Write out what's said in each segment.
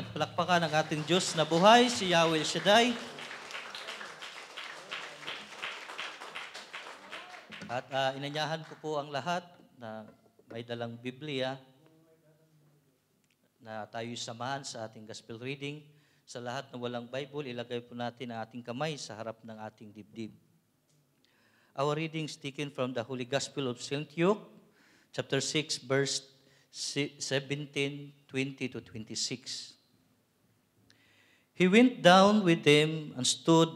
at palakpakan ang ating Diyos na buhay, si Yahweh Shaddai. At inanyahan ko po ang lahat na may dalang Biblia na tayo samahan sa ating gospel reading. Sa lahat na walang Bible, ilagay po natin ang ating kamay sa harap ng ating dibdib. Our reading is taken from the Holy Gospel of St. Luke, chapter 6, verse 17, 20 to 26. He went down with them and stood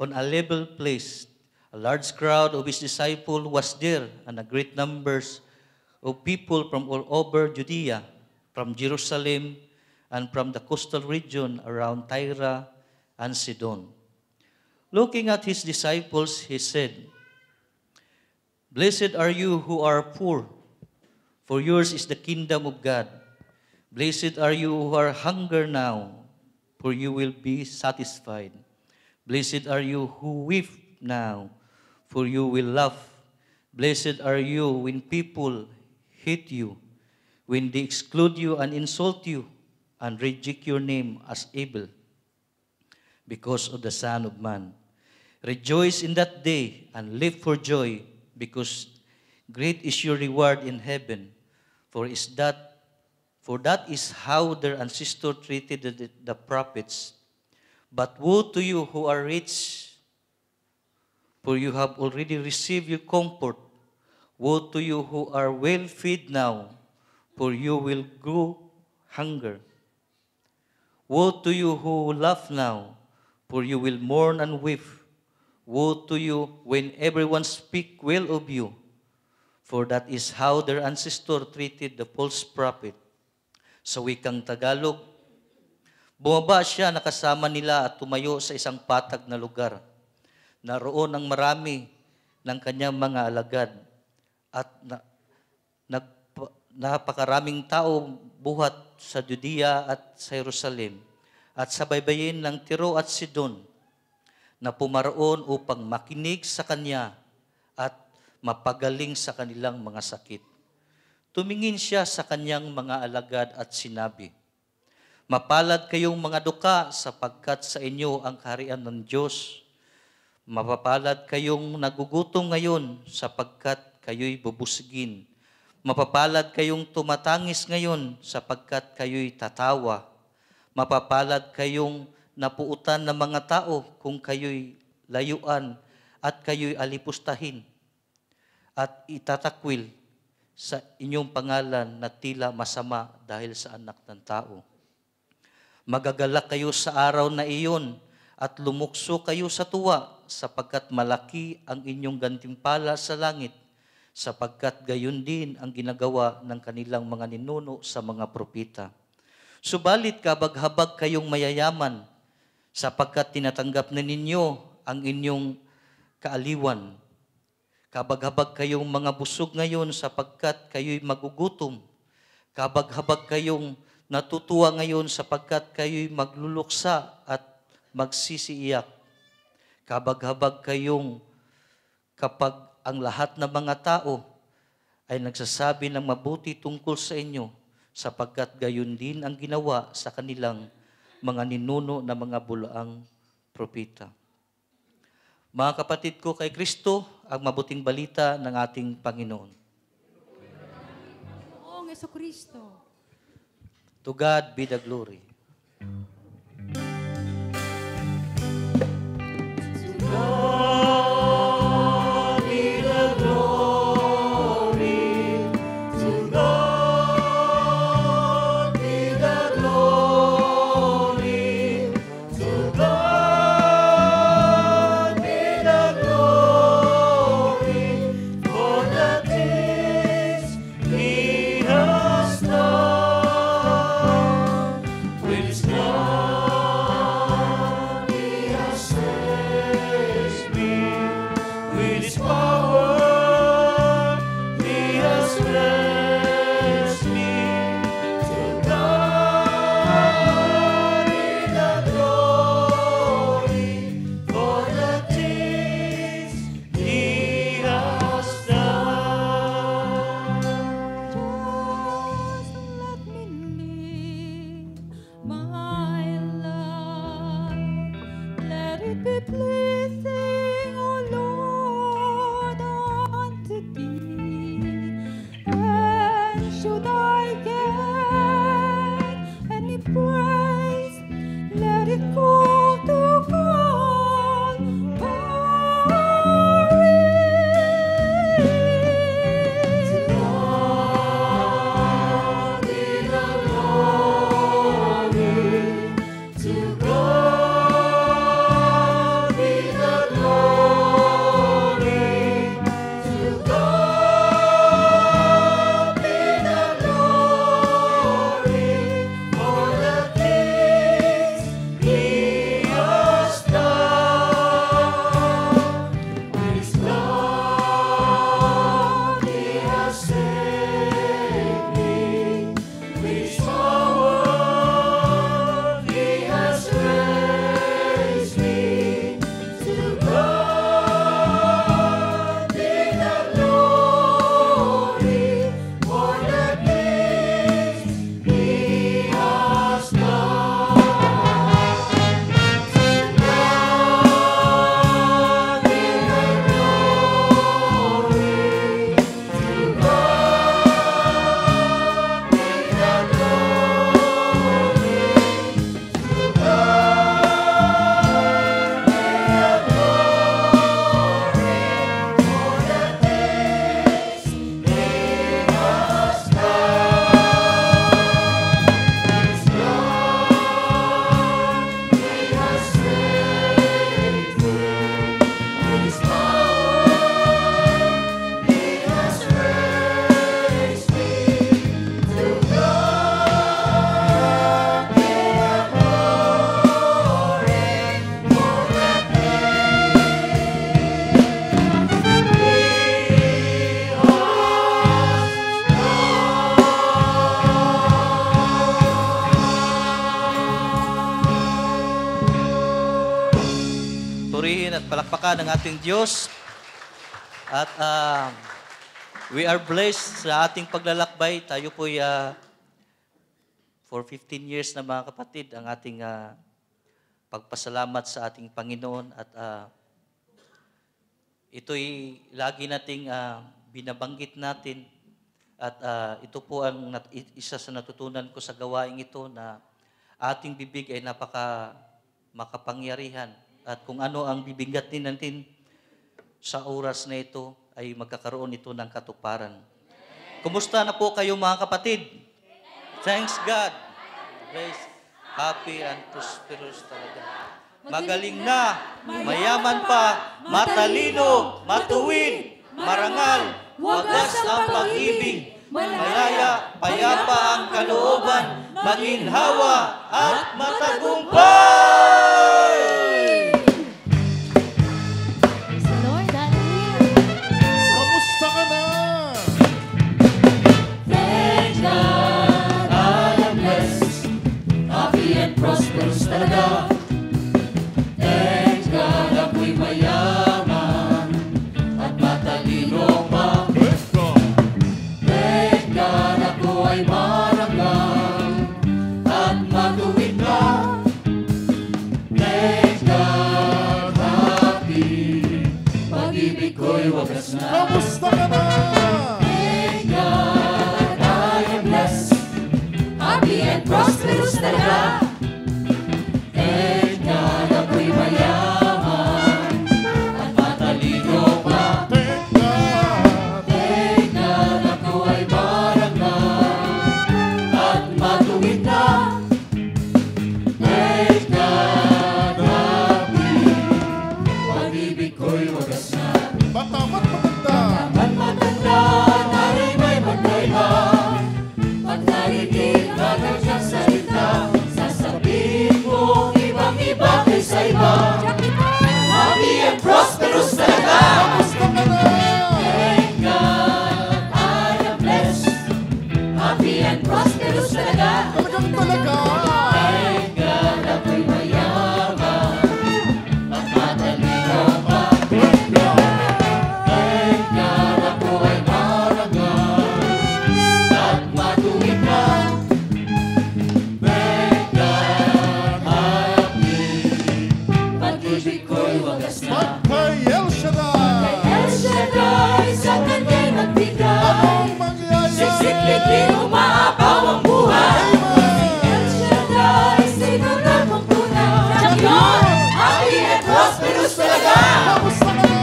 on a level place. A large crowd of his disciples was there, and a great numbers of people from all over Judea, from Jerusalem, and from the coastal region around Tyre and Sidon. Looking at his disciples, he said, "Blessed are you who are poor, for yours is the kingdom of God. Blessed are you who are hungry now, for you will be satisfied. Blessed are you who weep now, for you will laugh. Blessed are you when people hate you, when they exclude you and insult you, and reject your name as evil, because of the Son of Man. Rejoice in that day and live for joy, because great is your reward in heaven. For that is how their ancestors treated the prophets. But woe to you who are rich, for you have already received your comfort. Woe to you who are well fed now, for you will grow hunger. Woe to you who laugh now, for you will mourn and weep. Woe to you when everyone speaks well of you, for that is how their ancestors treated the false prophet." Sa wikang Tagalog, bumaba siya na kasama nila at tumayo sa isang patag na lugar. Naroon ang marami ng kanyang mga alagad at napakaraming tao buhat sa Judea at sa Jerusalem at sa baybayin ng Tiro at Sidon na pumaroon upang makinig sa kanya at mapagaling sa kanilang mga sakit. Tumingin siya sa kanyang mga alagad at sinabi, "Mapalad kayong mga duka sapagkat sa inyo ang kaharian ng Diyos. Mapapalad kayong nagugutom ngayon sapagkat kayo'y bubusigin. Mapapalad kayong tumatangis ngayon sapagkat kayo'y tatawa. Mapapalad kayong napuutan ng mga tao kung kayo'y layuan at kayo'y alipustahin at itatakwil sa inyong pangalan na tila masama dahil sa anak ng tao. Magagalak kayo sa araw na iyon at lumukso kayo sa tuwa sapagkat malaki ang inyong gantimpala sa langit, sapagkat gayon din ang ginagawa ng kanilang mga ninuno sa mga propeta. Subalit kabaghabag kayong mayayaman, sapagkat tinatanggap na ninyo ang inyong kaaliwan. Kabaghabag kayong mga busog ngayon sapagkat kayo'y magugutom. Kabaghabag kayong natutuwa ngayon sapagkat kayo'y magluluksa at magsisiiyak. Kabaghabag kayong kapag ang lahat ng mga tao ay nagsasabi ng mabuti tungkol sa inyo, sapagkat gayon din ang ginawa sa kanilang mga ninuno na mga bulaang propeta." Mga kapatid ko kay Kristo, ang mabuting balita ng ating Panginoon. Poong Jesucristo. To God be the glory. My palakpakan ng ating Diyos. At we are blessed sa ating paglalakbay. Tayo po'y for 15 years na mga kapatid, ang ating pagpasalamat sa ating Panginoon. At ito'y lagi nating binabanggit natin. At ito po ang isa sa natutunan ko sa gawaing ito na ating bibig ay makapangyarihan. At kung ano ang bibinggatin natin sa oras na ito, ay magkakaroon ito ng katuparan. Kumusta na po kayo mga kapatid? Thanks God. Praise. Happy and prosperous talaga. Magaling na, mayaman pa, matalino, matuwid, marangal, wagas ang pag-ibig, malaya, payapa ang kalooban, maginhawa at matagumpay! Kamusta ka na? Thank God I am blessed, happy and prosperous talaga. Thank God ako'y mayaman at matalino pa. Thank God. Thank God ako ay marangal at matuwid na. Thank God happy, pag-ibig ko'y wagas na. Kamusta ka na? Thank God I am blessed, happy and prosperous talaga. Thank God ako'y mayaman at matalino pa. Thank God. Thank God ako ay marangal at matuwid na. Thank God happy, pag-ibig ko'y wagas na. Batamat maganda. At matanda, tayo'y may magkaiba. Pag narinig ka ng siyang salita, sasabihin mo ibang-iba kaysa iba. Happy and prosperous talaga. Kamusta ka na? Thank God I am blessed, happy and prosperous talaga. Talagang talaga. Thank God ako'y mayaman at matalino pa. Thank God. Thank God ako ay marangal at matuwid na. Thank God happy, pag-ibig ko'y wagas na. Kay El Shaddai. El Shaddai sa kanya'y nagbigay, Anong mangyayari? siksiklikin umaapaw ang buhay. Amen. El Shaddai, sinulat mong tunay. Champion, happy and prosperous talaga. Kamusta ka na?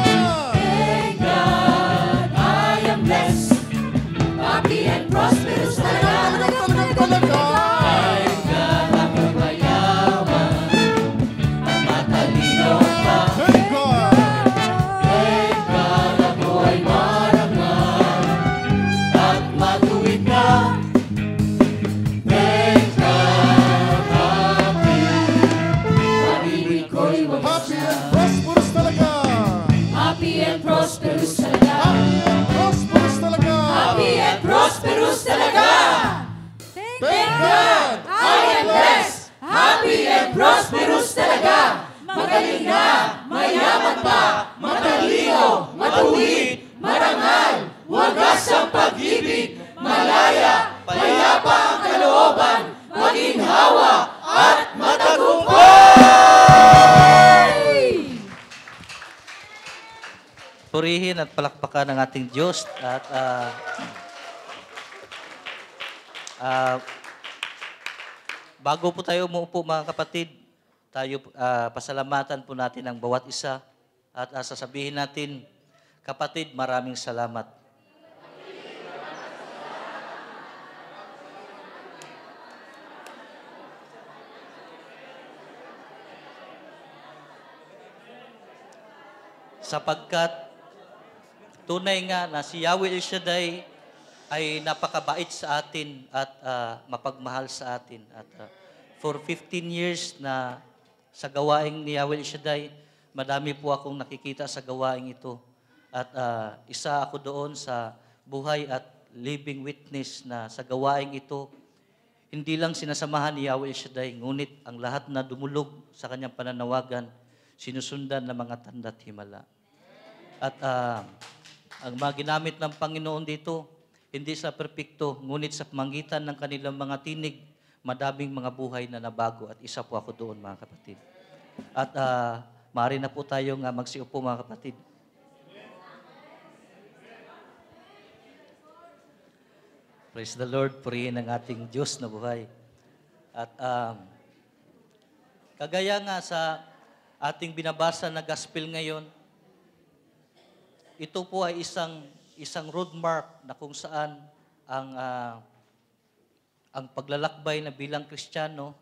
Thank God I am blessed, happy and prosperous talaga. Talagang talaga. Thank God ako'y mayaman at matalino pa. Thank God. Thank God ako ay marangal at matuwid na. Thank God happy, pag-ibig ko'y wagas Happy na. and prosperous talaga. Happy and prosperous talaga. Happy and prosperous talaga. Happy and prosperous talaga. Thank God. I am blessed, happy and prosperous talaga. Magaling na, mayaman pa, matalino, matuwid, marangal, wagas ang pag-ibig, malaya, payapa ang kalooban, maginhawa at matagumpay! Purihin at palakpakan ng ating Diyos. At bago po tayo umuupo mga kapatid, tayo pasalamatan po natin ang bawat isa at sasabihin natin, kapatid, maraming salamat. Sapagkat tunay nga na si Yahweh El Shaddai ay napakabait sa atin at mapagmahal sa atin. At for 15 years na sa gawaing ni Yahweh El Shaddai, madami po akong nakikita sa gawaing ito. At isa ako doon sa buhay at living witness na sa gawaing ito, hindi lang sinasamahan ni Yahweh El Shaddai, ngunit ang lahat na dumulog sa kanyang pananawagan, sinusundan ng mga tanda at himala. At ang mga ginamit ng Panginoon dito, hindi sa perpekto, ngunit sa pamagitan ng kanilang mga tinig, madaming mga buhay na nabago at isa po ako doon, mga kapatid. At maaari na po tayong magsiupo, mga kapatid. Praise the Lord, purihin ang ating Diyos na buhay. At kagaya nga sa ating binabasa na gospel ngayon, ito po ay isang roadmark na kung saan ang paglalakbay na bilang Kristiyano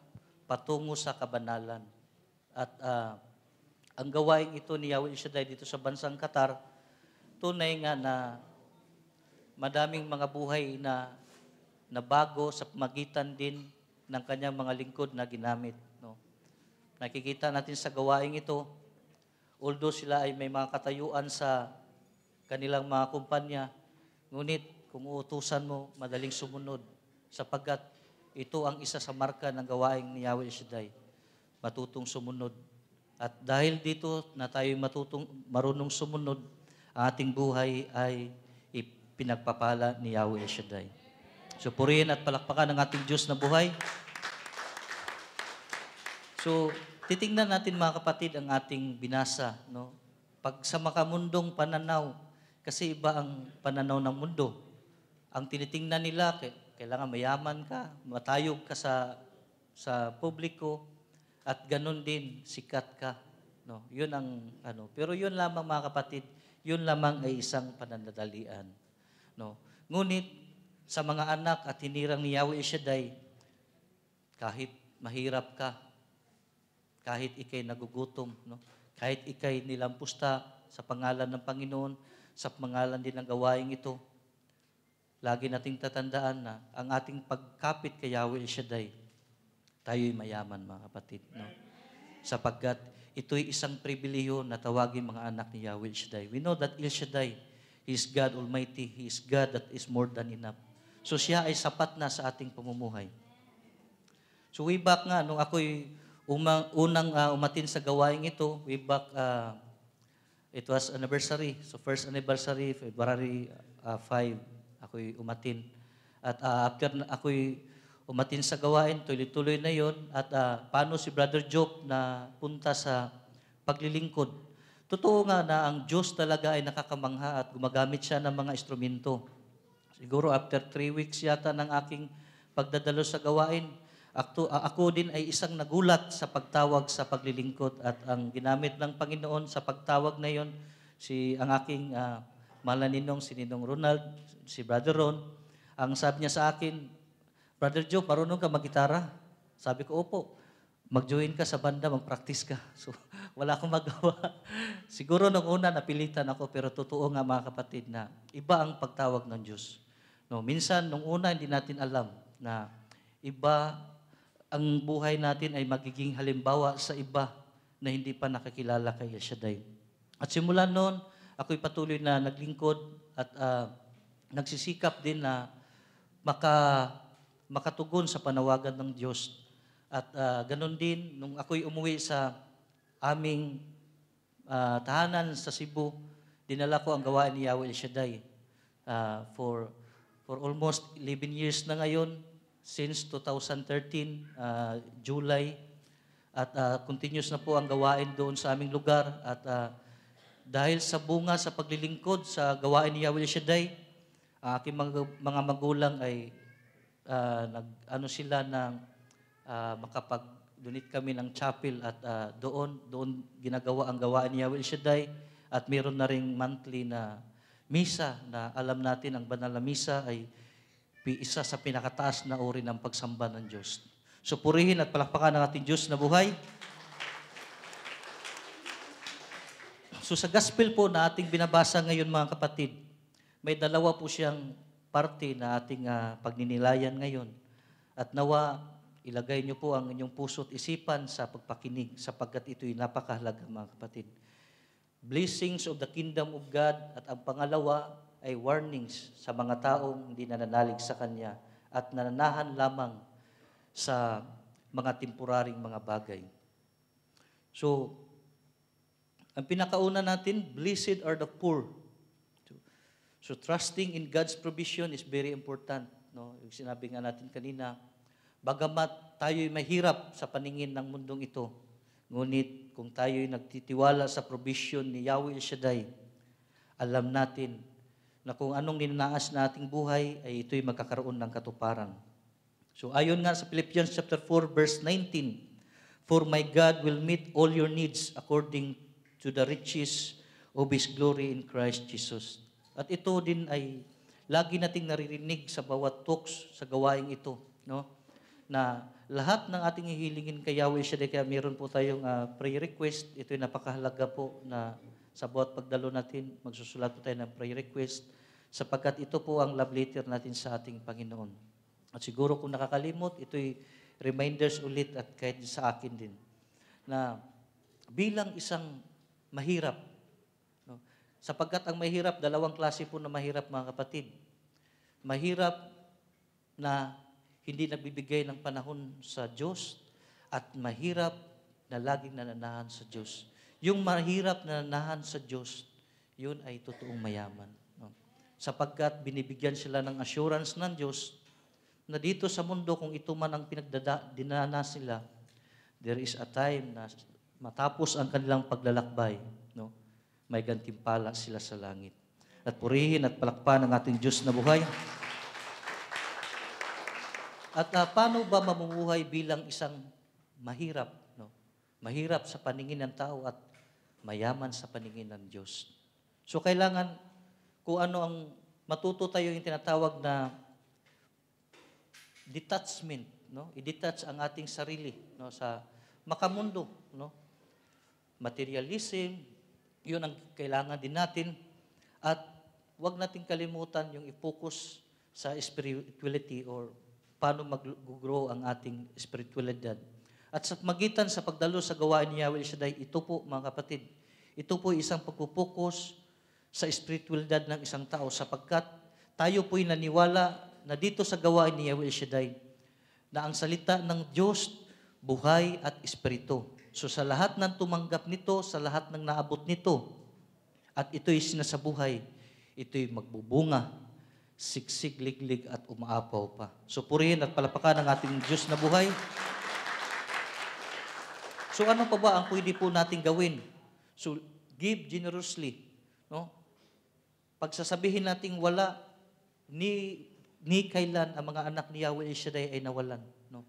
patungo sa kabanalan. At ang gawain ito ni Yahweh El Shaddai dito sa bansang Qatar, tunay nga na madaming mga buhay na bago sa pamagitan din ng kanyang mga lingkod na ginamit. No? Nakikita natin sa gawaing ito, although sila ay may mga katayuan sa kanilang mga kumpanya, ngunit kung uutusan mo, madaling sumunod sapagkat ito ang isa sa marka ng gawaing ni Yahweh El Shaddai, matutong sumunod. At dahil dito na tayo marunong sumunod, ang ating buhay ay ipinagpapala ni Yahweh El Shaddai. So purihin at palakpakan ng ating Diyos na buhay. So titingnan natin, mga kapatid, ang ating binasa. No? Pag sa makamundong pananaw, kasi iba ang pananaw ng mundo. Ang tinitingnan nila, kailangan mayaman ka, matayog ka sa publiko, at ganun din, sikat ka. No? Yun ang Pero yun lamang, mga kapatid, yun lamang ay isang pananadalian. No? Ngunit, sa mga anak at hinirang ni Yahweh El Shaddai, kahit mahirap ka, kahit ikay nagugutom, no? Kahit ikay nilampusta sa pangalan ng Panginoon, sa pangalan din ng gawaing ito, lagi nating tatandaan na ang ating pagkapit kay Yahweh El Shaddai, tayo'y mayaman, mga kapatid. No? Sapagkat ito'y isang pribilehiyo na tawagin mga anak ni Yahweh El Shaddai. We know that El Shaddai, He is God Almighty. He is God that is more than enough. So siya ay sapat na sa ating pamumuhay. So way back nga, nung ako'y unang umatin sa gawaing ito, way back, it was anniversary. So first anniversary, February 5, ako'y umatin. At after ako'y umatin sa gawain, tuloy-tuloy na yon. At paano si Brother Job na punta sa paglilingkod. Totoo nga na ang Diyos talaga ay nakakamangha at gumagamit siya ng mga instrumento. Siguro after 3 weeks yata ng aking pagdadalo sa gawain, ako din ay isang nagulat sa pagtawag sa paglilingkod. At ang ginamit ng Panginoon sa pagtawag na yon, ang aking mahal na ninong, si Ninong Ronald, si Brother Ron, ang sabi niya sa akin, Brother Joe, marunong ka mag-gitara? Sabi ko, opo. Mag-join ka sa banda, mag-practice ka. So, wala akong magawa. Siguro nung una, napilitan ako, pero totoo nga, mga kapatid, na iba ang pagtawag ng Diyos. No, minsan, nung una, hindi natin alam na iba ang buhay natin ay magiging halimbawa sa iba na hindi pa nakakilala kay El Shaddai. At simula noon, ako'y patuloy na naglingkod at nagsisikap din na makatugon sa panawagan ng Diyos. At ganun din, nung ako'y umuwi sa aming tahanan sa Cebu, dinala ko ang gawain ni Yahweh El Shaddai for almost 11 years na ngayon, since 2013, July. At continuous na po ang gawain doon sa aming lugar. At dahil sa bunga sa paglilingkod sa gawain ni Yahweh El Shaddai, aking mga magulang ay sila ng makapag-donate kami ng chapel at doon ginagawa ang gawain ni Yahweh El Shaddai. At meron na ring monthly na misa na alam natin ang banal na misa ay isa sa pinakataas na uri ng pagsamba ng Diyos. So purihin at palakpakan ng ating Diyos na buhay. So sa gospel po na ating binabasa ngayon, mga kapatid, may dalawa po siyang parte na ating pagninilayan ngayon. At nawa, ilagay niyo po ang inyong puso at isipan sa pagpakinig sapagkat ito'y napakahalaga, mga kapatid. Blessings of the kingdom of God, at ang pangalawa ay warnings sa mga taong hindi nananalig sa Kanya at nananahan lamang sa mga temporaring mga bagay. So, Ang pinakauna natin, blessed are the poor. So trusting in God's provision is very important. No? Yung sinabi nga natin kanina, bagamat tayo'y mahirap sa paningin ng mundong ito, ngunit kung tayo'y nagtitiwala sa provision ni Yahweh El Shaddai, alam natin na kung anong ninanaas na ating buhay ay ito'y magkakaroon ng katuparan. So ayon nga sa Philippians chapter 4 verse 19, for my God will meet all your needs according to the riches of His glory in Christ Jesus. At ito din ay lagi nating naririnig sa bawat talks sa gawaing ito, no? Na lahat ng ating hihilingin kay Yahweh Shaddai, kaya meron po tayong prayer request. Ito ay napakahalaga po na sa bawat pagdalo natin, magsusulat po tayo ng prayer request sapagkat ito po ang love letter natin sa ating Panginoon. At siguro kung nakakalimot, ito'y reminders ulit at kahit sa akin din na bilang isang mahirap, no? Sapagkat ang mahirap, dalawang klase po na mahirap mga kapatid. Mahirap na hindi nagbibigay ng panahon sa Diyos at mahirap na laging nananahan sa Diyos. Yung mahirap na nananahan sa Diyos, yun ay totoong mayaman. No? Sapagkat binibigyan sila ng assurance ng Diyos na dito sa mundo, kung ito man ang dinanaas nila, there is a time na matapos ang kanilang paglalakbay, no? May gantimpala sila sa langit. At purihin at palakpan ang ating Diyos na buhay. At paano ba mamumuhay bilang isang mahirap? No? Mahirap sa paningin ng tao at mayaman sa paningin ng Diyos. So kailangan, kung ano ang matuto tayo yung tinatawag na detachment, no? I-detach ang ating sarili, no, sa makamundo, no? Materialism, 'yun ang kailangan din natin at wag nating kalimutan yung i-focus sa spirituality or paano mag-grow ang ating spiritualidad. At sa magitan sa pagdalo sa gawain ni Yahweh El Shaddai, ito po mga kapatid, ito po isang pagpupokus sa spiritualidad ng isang tao sapagkat tayo po'y naniwala na dito sa gawain ni Yahweh El Shaddai, na ang salita ng Diyos, buhay at espiritu. So sa lahat ng tumanggap nito, sa lahat ng naabot nito, at ito'y sinasabuhay, ito'y magbubunga, siksik, liglig at umaapaw pa. So purihin at palapakan ang ating Diyos na buhay. So ano pa ba ang pwede po nating gawin? So give generously. No? Pagsasabihin nating wala, ni kailan ang mga anak ni Yahweh El Shaddai ay nawalan. No?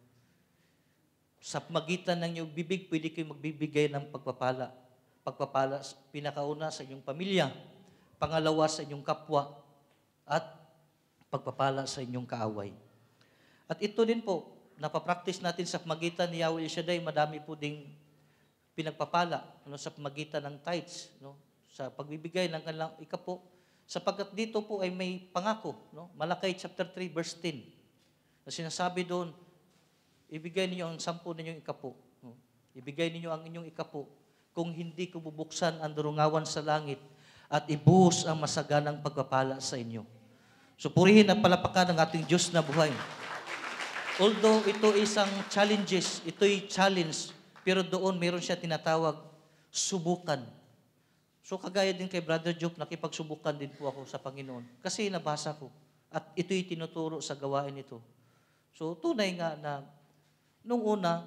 Sa magitan ng iyong bibig, pwede kayo magbibigay ng pagpapala. Pagpapala, pinakauna sa inyong pamilya, pangalawa sa inyong kapwa, at pagpapala sa inyong kaaway. At ito din po, napapractice natin sa magitan ni Yahweh El Shaddai, madami po ding pinagpapala, no, sa magitan ng tithes, no, sa pagbibigay ng kanilang ikapo. Sapagkat dito po ay may pangako, no? Malakay chapter 3 verse 10. Na sinasabi doon, ibigay ninyo ang 10 ninyong ikapo. No? Ibigay ninyo ang inyong ikapo kung hindi ko bubuksan ang durungawan sa langit at ibuhos ang masaganang pagpapala sa inyo. So purihin at palapakan ng ating Diyos na buhay. Although ito isang challenges, ito'y challenge, pero doon meron siya tinatawag subukan. So kagaya din kay Brother Job, nakipagsubukan din po ako sa Panginoon. Kasi nabasa ko. At ito'y tinuturo sa gawain ito. So tunay nga na, nung una,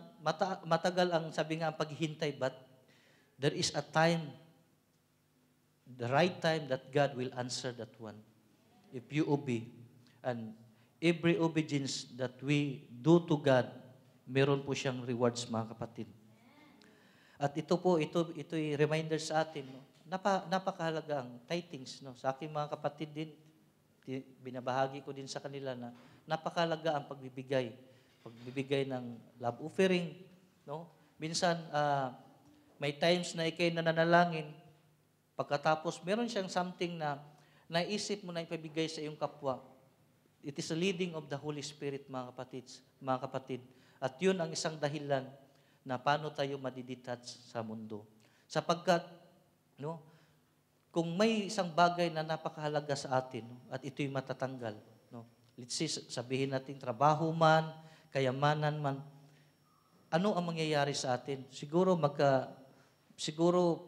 matagal ang sabi nga ang paghihintay, but there is a time, the right time that God will answer that one. If you obey. And every obedience that we do to God, meron po siyang rewards mga kapatid. At ito'y reminder sa atin, no? Napakahalaga ang tithings, no? Sa aking mga kapatid din, binabahagi ko din sa kanila na napakahalaga ang pagbibigay ng love offering, no? Minsan may times na ikay nananalangin, pagkatapos meron siyang something na naisip mo na ipabigay sa iyong kapwa. It is a leading of the Holy Spirit, mga kapatid. At yun ang isang dahilan na paano tayo madidetach sa mundo. Sapagkat, no, kung may isang bagay na napakahalaga sa atin, no, at ito'y matatanggal, no, let's say, sabihin natin trabaho man, kayamanan man, ano ang mangyayari sa atin? Siguro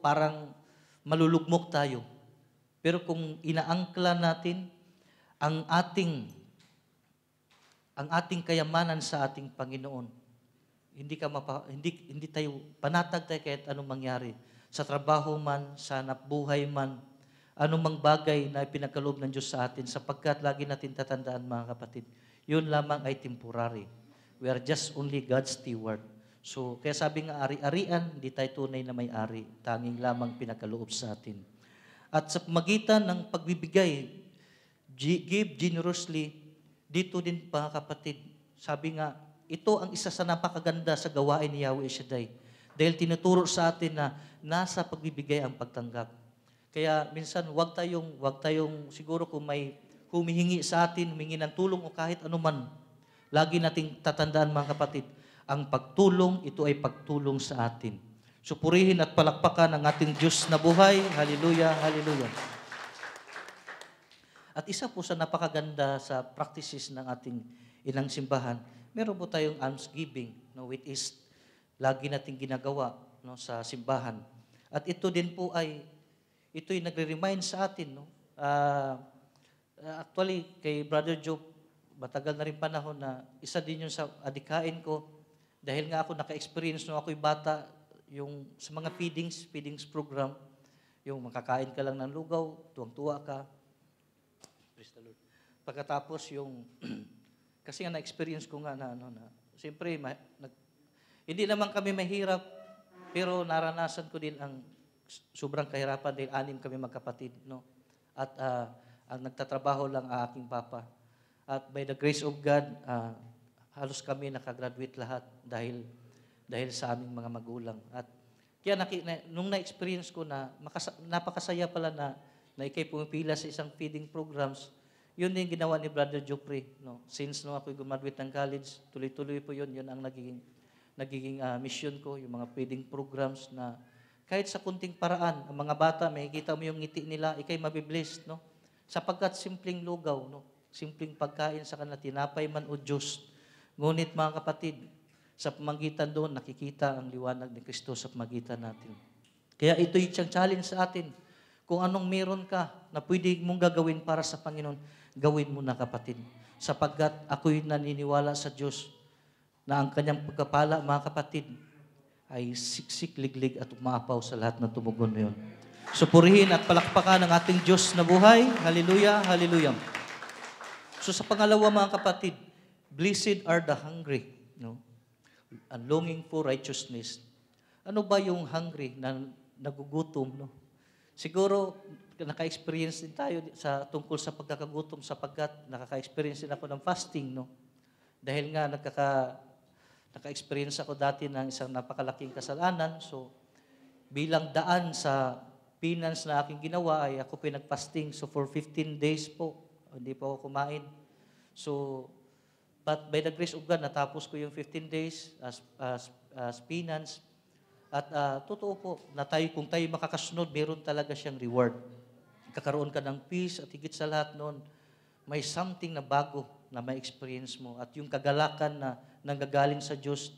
parang malulugmok tayo. Pero kung inaangkla natin ang ating kayamanan sa ating Panginoon, hindi tayo panatag tayo kahit anong mangyari. Sa trabaho man, sa hanapbuhay man, anumang bagay na ipinagkaloob ng Diyos sa atin, sapagkat lagi natin tatandaan, mga kapatid, yun lamang ay temporary. We are just only God's steward. So, kaya sabi nga, ari-arian, hindi tayo tunay na may-ari. Tanging lamang pinagkaloob sa atin. At sa magitan ng pagbibigay, give generously, dito din, mga kapatid, sabi nga, ito ang isa sa napakaganda sa gawain ni Yahweh Shaddai. Dahil tinuturo sa atin na nasa pagbibigay ang pagtanggap. Kaya minsan, wag tayong siguro kung may humihingi sa atin, humingi ng tulong o kahit anuman, lagi nating tatandaan, mga kapatid, ang pagtulong, ito ay pagtulong sa atin. Supurihin at palakpakan ang ating Diyos na buhay. Hallelujah, hallelujah. At isa po sa napakaganda sa practices ng ating ilang simbahan, meron po tayong almsgiving, no, which is lagi nating ginagawa, no, sa simbahan. At ito din po ito'y nagre-remind sa atin, no. Actually, kay Brother Job, matagal na rin panahon na isa din yung sa adikain ko, dahil nga ako naka-experience nung ako'y bata, yung sa mga feedings program, yung makakain ka lang ng lugaw, tuwang-tuwa ka. Praise the Lord. Pagkatapos yung, kasi nga na-experience ko nga na siyempre, hindi naman kami mahirap, pero naranasan ko din ang sobrang kahirapan dahil 6 kami magkapatid, no? At ang nagtatrabaho lang ang aking papa. At by the grace of God, halos kami nakagraduate lahat dahil sa aming mga magulang. At kaya nung na-experience ko na napakasaya pala na ikay pumipila sa isang feeding programs, yun din ginawa ni Brother Jopri, no? Since nung ako'y graduate ng college, tuloy-tuloy po yun ang nagiging mission ko, yung mga feeding programs na kahit sa kunting paraan, ang mga bata, makikita mo yung ngiti nila, ikay mabiblessed, no? Sapagkat simpleng lugaw, no? Simpleng pagkain sa kanila, tinapay man o Diyos. Ngunit mga kapatid, sa pamagitan doon, nakikita ang liwanag ni Kristo sa pamagitan natin. Kaya ito yung challenge sa atin. Kung anong meron ka na pwede mong gagawin para sa Panginoon, gawin mo na, kapatid. Sapagkat ako'y naniniwala sa Diyos na ang kanyang pagkapala, mga kapatid, ay siksik, liglig at umaapaw sa lahat ng tumugon na yun. Supurihin at palakpakan ng ating Diyos na buhay. Hallelujah, hallelujah. So sa pangalawa, mga kapatid, blessed are the hungry, no? And longing for righteousness. Ano ba yung hungry na nagugutom, no? Siguro, naka-experience din tayo tungkol sa pagkakagutom sapagkat nakaka-experience din ako ng fasting, no? Dahil nga naka-experience ako dati ng isang napakalaking kasalanan. So, bilang daan sa penance na aking ginawa ay ako pinag-fasting. So, for 15 days po, hindi po ako kumain. So, but by the grace of God, natapos ko yung 15 days as penance. At totoo po, na kung tayo makakasunod, meron talaga siyang reward. Kakaroon ka ng peace at higit sa lahat noon, may something na bago na may experience mo. At yung kagalakan na nanggagaling sa Diyos,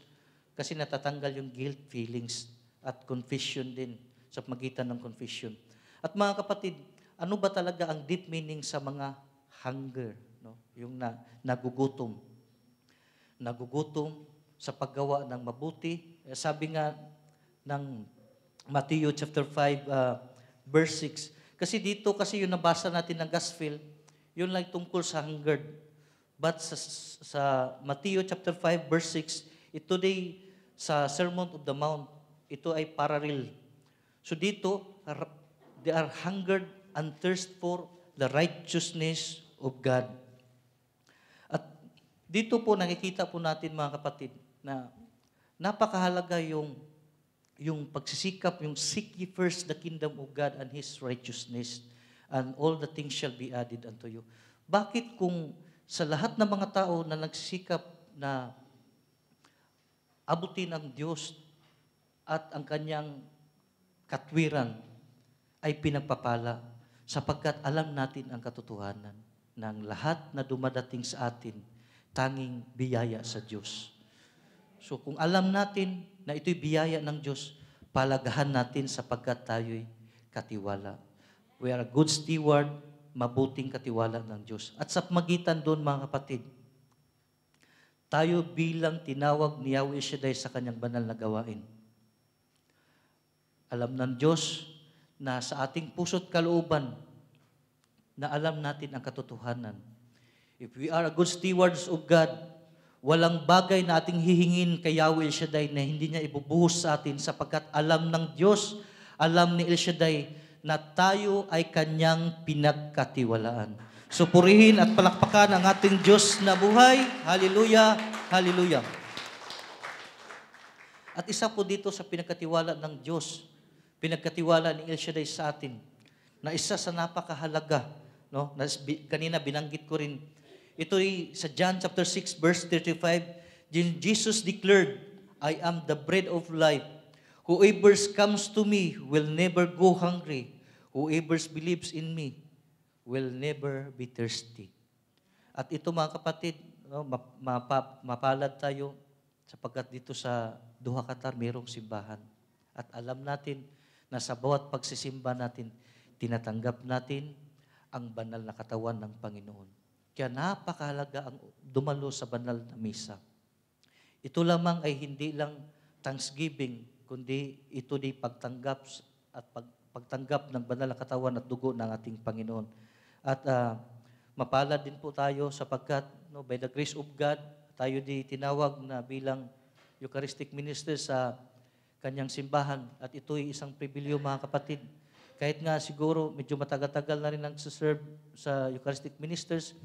kasi natatanggal yung guilt feelings at confession din sa magitan ng confession. At mga kapatid, ano ba talaga ang deep meaning sa mga hunger, no? Yung nagugutom. Nagugutom sa paggawa ng mabuti. Sabi nga ng Matthew chapter 5, verse 6. Kasi dito, kasi yung nabasa natin ng gospel, yun lang tungkol sa hunger. But sa Matthew chapter 5, verse 6, ito day sa Sermon of the Mount, ito ay parallel. So dito, they are hungered and thirst for the righteousness of God. At dito po nakikita po natin, mga kapatid, na napakahalaga yung pagsisikap, yung seek ye first the kingdom of God and His righteousness, and all the things shall be added unto you. Bakit kung sa lahat ng mga tao na nagsisikap na abutin ang Diyos at ang kanyang katwiran ay pinagpapala, sapagkat alam natin ang katotohanan ng lahat na dumadating sa atin, tanging biyaya sa Diyos. So kung alam natin na ito'y biyaya ng Diyos, palagahan natin sapagkat tayo'y katiwala. We are a good steward, mabuting katiwala ng Diyos. At sa pamagitan doon, mga kapatid, tayo bilang tinawag ni Yahweh Shaddai sa kanyang banal na gawain. Alam ng Diyos na sa ating puso't kalooban na alam natin ang katotohanan. If we are a good stewards of God, walang bagay na ating hihingin kay Yahweh El Shaddai na hindi niya ibubuhos sa atin sapagkat alam ng Diyos, alam ni El Shaddai na tayo ay kanyang pinagkatiwalaan. So purihin at palakpakan ang ating Diyos na buhay. Hallelujah, hallelujah. At isa po dito sa pinagkatiwala ng Diyos, pinagkatiwala ni El Shaddai sa atin, na isa sa napakahalaga, no? Na kanina binanggit ko rin. Ito ay sa John chapter 6 verse 35, Jesus declared, I am the bread of life. Whoever comes to me will never go hungry. Whoever believes in me will never be thirsty. At ito mga kapatid, no, mapalad tayo sapagkat dito sa Duha Qatar mayroong simbahan. At alam natin na sa bawat pagsisimba natin, tinatanggap natin ang banal na katawan ng Panginoon. Kaya napakahalaga ang dumalo sa banal na misa. Ito lamang ay hindi lang thanksgiving, kundi ito di pagtanggap at pagtanggap ng banal na katawan at dugo ng ating Panginoon. At mapalad din po tayo sapagkat by the grace of God, tayo di tinawag na bilang Eucharistic minister sa kanyang simbahan. At ito'y isang pribilyo mga kapatid. Kahit nga siguro medyo matagal-tagal na rin nagsiserve sa Eucharistic ministers,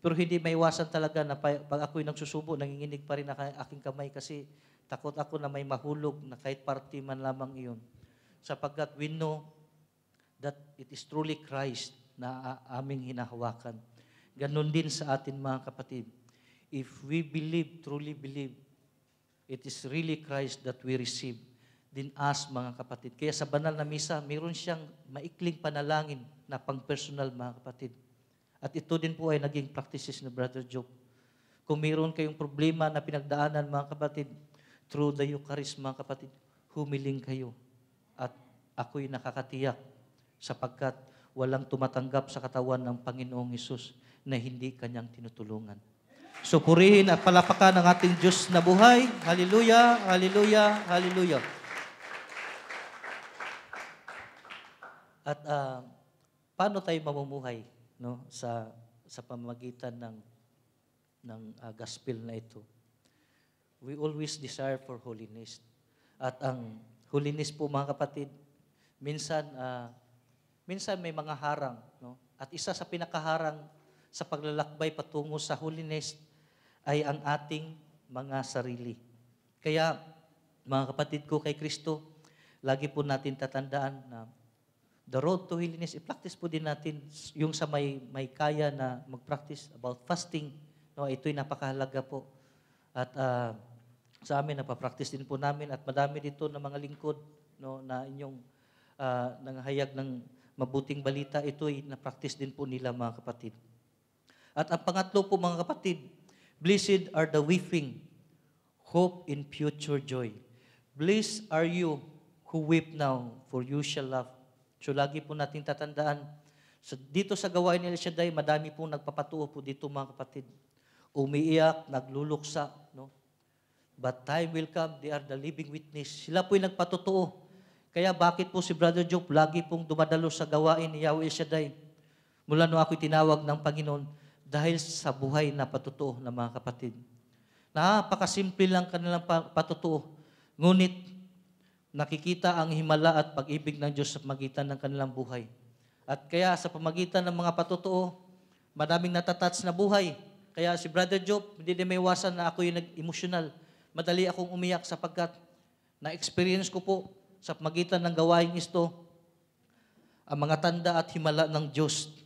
pero hindi maiwasan talaga na pag ako'y nagsusubo, nanginginig pa rin ang aking kamay kasi takot ako na may mahulog na kahit party man lamang iyon. Sapagkat we know that it is truly Christ na aming hinahawakan. Ganon din sa atin mga kapatid. If we believe, truly believe, it is really Christ that we receive. Din us mga kapatid. Kaya sa banal na misa, mayroon siyang maikling panalangin na pang-personal mga kapatid. At ito din po ay naging practices ni Brother Job. Kung mayroon kayong problema na pinagdaanan mga kapatid, through the Eucharist mga kapatid, humiling kayo. At ako'y nakakatiyak sapagkat walang tumatanggap sa katawan ng Panginoong Hesus na hindi kanyang tinutulungan. So purihin at palapakan ang ating Diyos na buhay. Hallelujah, hallelujah, hallelujah. At paano tayo mamumuhay, no, sa pamamagitan ng gospel na ito? We always desire for holiness. At ang holiness po mga kapatid, minsan may mga harang, no? At isa sa pinakaharang sa paglalakbay patungo sa holiness ay ang ating mga sarili. Kaya mga kapatid ko kay Kristo, lagi po natin tatandaan na the road to holiness, i-practice po din natin yung sa may kaya na mag-practice about fasting. No, ito'y napakahalaga po. At sa amin, napapractice din po namin at madami dito na mga lingkod, no, na inyong nanghayag ng mabuting balita. Ito'y na-practice din po nila mga kapatid. At ang pangatlo po mga kapatid, blessed are the weeping, hope in future joy. Blessed are you who weep now, for you shall laugh. So lagi po natin tatandaan, dito sa gawain ni El Shaddai, madami po nagpapatuo po dito mga kapatid. Umiiyak, nagluluksa, no? But time will come, they are the living witness. Sila po'y nagpatutuo. Kaya bakit po si Brother Job lagi pong dumadalo sa gawain ni Yahweh El Shaddai? Mula nung ako'y tinawag ng Panginoon, dahil sa buhay na patutuo ng mga kapatid. Napakasimple lang kanilang patutuo. Ngunit, nakikita ang himala at pag-ibig ng Diyos sa pamagitan ng kanilang buhay. At kaya sa pamagitan ng mga patutuo, madaming natatats na buhay. Kaya si Brother Job, hindi din may iwasan na ako yung nag-emotional. Madali akong umiyak sapagkat na-experience ko po sa pamagitan ng gawain ito ang mga tanda at himala ng Diyos.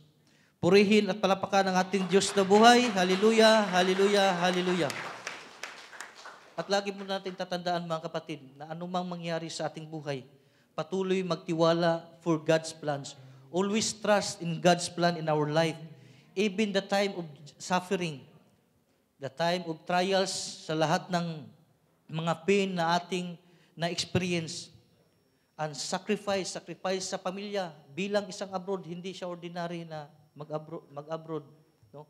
Purihin at palapakan ang ating Diyos na buhay. Hallelujah, hallelujah, hallelujah. At lagi mo natin tatandaan mga kapatid na anumang mangyari sa ating buhay, patuloy magtiwala for God's plans. Always trust in God's plan in our life. Even the time of suffering, the time of trials, sa lahat ng mga pain na ating na-experience, and sacrifice sa pamilya. Bilang isang abroad, hindi siya ordinary na mag-abroad, no?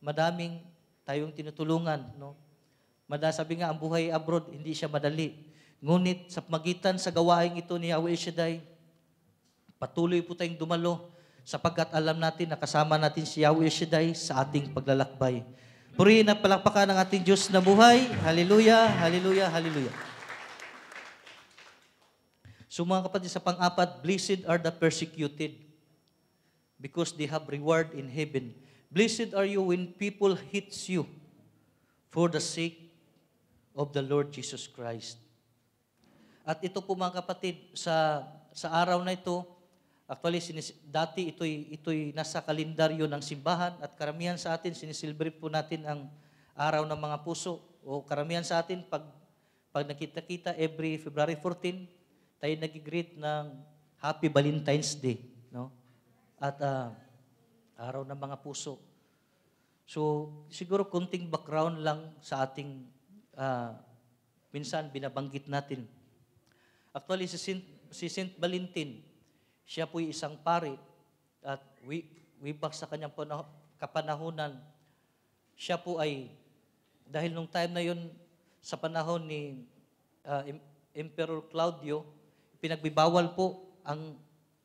Madaming tayong tinutulungan, no? Sabi nga, ang buhay abroad, hindi siya madali. Ngunit sa magitan sa gawaing ito ni Yahweh Shaddai, patuloy po tayong dumalo sapagkat alam natin na kasama natin si Yahweh Shaddai sa ating paglalakbay. Purihin at palakpakan ng ating Diyos na buhay. Hallelujah, hallelujah, hallelujah. So mga kapatid, sa pang-apat, blessed are the persecuted because they have reward in heaven. Blessed are you when people hate you for the sake of the Lord Jesus Christ. At ito po mga kapatid, sa araw na ito, actually dati ito'y nasa kalendaryo ng simbahan at karamihan sa atin, siniselebrate po natin ang araw ng mga puso. O karamihan sa atin, pag nakita-kita every February 14, tayo nag-greet ng Happy Valentine's Day, no? At araw ng mga puso. So, siguro kunting background lang sa ating minsan binabanggit natin. Actually, si Saint Valentin, siya po'y isang pari at way back sa kanyang kapanahunan, siya po ay, dahil nung time na yun, sa panahon ni Emperor Claudio, pinagbibawal po ang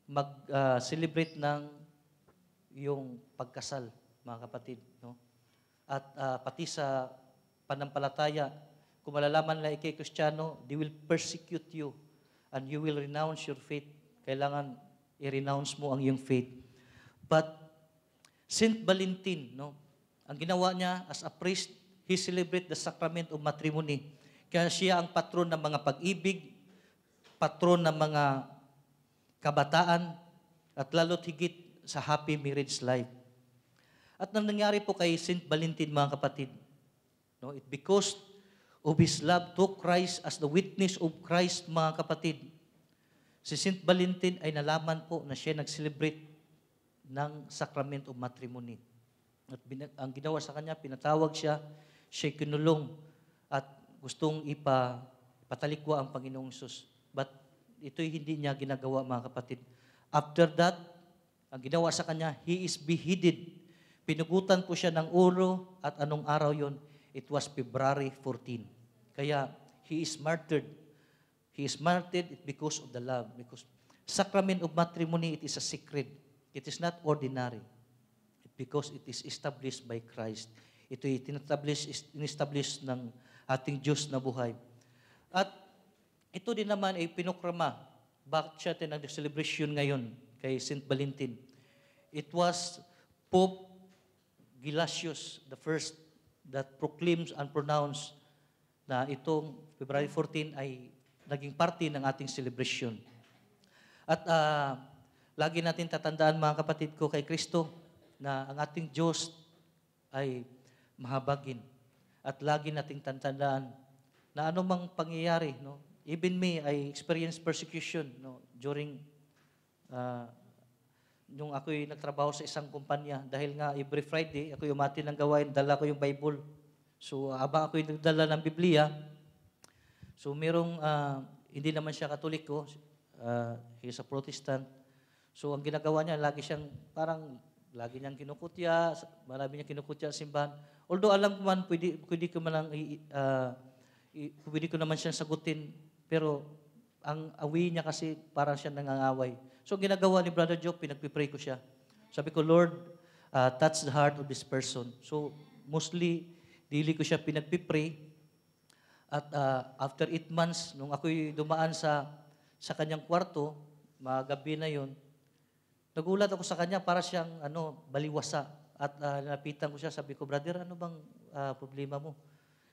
mag-celebrate ng yung pagkasal, mga kapatid, no? At pati sa panampalataya, kung malalaman na ikay Kristiyano, they will persecute you and you will renounce your faith. Kailangan i-renounce mo ang iyong faith. But Saint Valentin, no, ang ginawa niya as a priest, he celebrate the sacrament of matrimony. Kaya siya ang patron ng mga pag-ibig, patron ng mga kabataan, at lalo't higit sa happy marriage life. At nang nangyari po kay Saint Valentin, mga kapatid, no, it because of his love to Christ as the witness of Christ, mga kapatid, si Saint Valentin ay nalaman po na siya nag-celebrate ng sacrament of matrimony. At ang ginawa sa kanya, pinatawag siya kinulong at gustong ipatalikwa ang Panginoong Hesus. But ito'y hindi niya ginagawa, mga kapatid. After that, ang ginawa sa kanya, he is beheaded. Pinugutan po siya ng ulo at anong araw yon? It was February 14. Kaya he is martyred. He is martyred because of the love. Because sacrament of matrimony, it is a secret. It is not ordinary. Because it is established by Christ. Ito'y in-establish ng ating Diyos na buhay. At ito din naman ay pinukrama. Bakit siya nag-celebration ngayon kay Saint Valentin? It was Pope Gelasius the first that proclaims and pronounced na itong February 14 ay naging parte ng ating celebration. At lagi natin tatandaan, mga kapatid ko, kay Kristo na ang ating Diyos ay mahabagin. At lagi nating tatandaan na anumang pangyayari, no? Even me, I experienced persecution, no, during nung ako'y nagtrabaho sa isang kumpanya. Dahil nga every Friday, ako'y umati ng gawain, dala ko yung Bible. So, habang ako'y nagdala ng Biblia, so merong, hindi naman siya Katoliko, he's a Protestant. So, ang ginagawa niya, lagi niyang kinukutya, marami niyang kinukutya sa simbahan. Although alam ko man, pwede ko naman siyang sagutin, pero ang awi niya kasi parang siya nangangaway. So, ginagawa ni Brother Joe, pinagpipray ko siya. Sabi ko, Lord, touch the heart of this person. So, mostly, dili ko siya pinagpipray. At after 8 months, nung ako'y dumaan sa kanyang kwarto, mga gabi na yon, nagulat ako sa kanya para siyang baliwasa. At napitan ko siya, sabi ko, Brother, ano bang problema mo?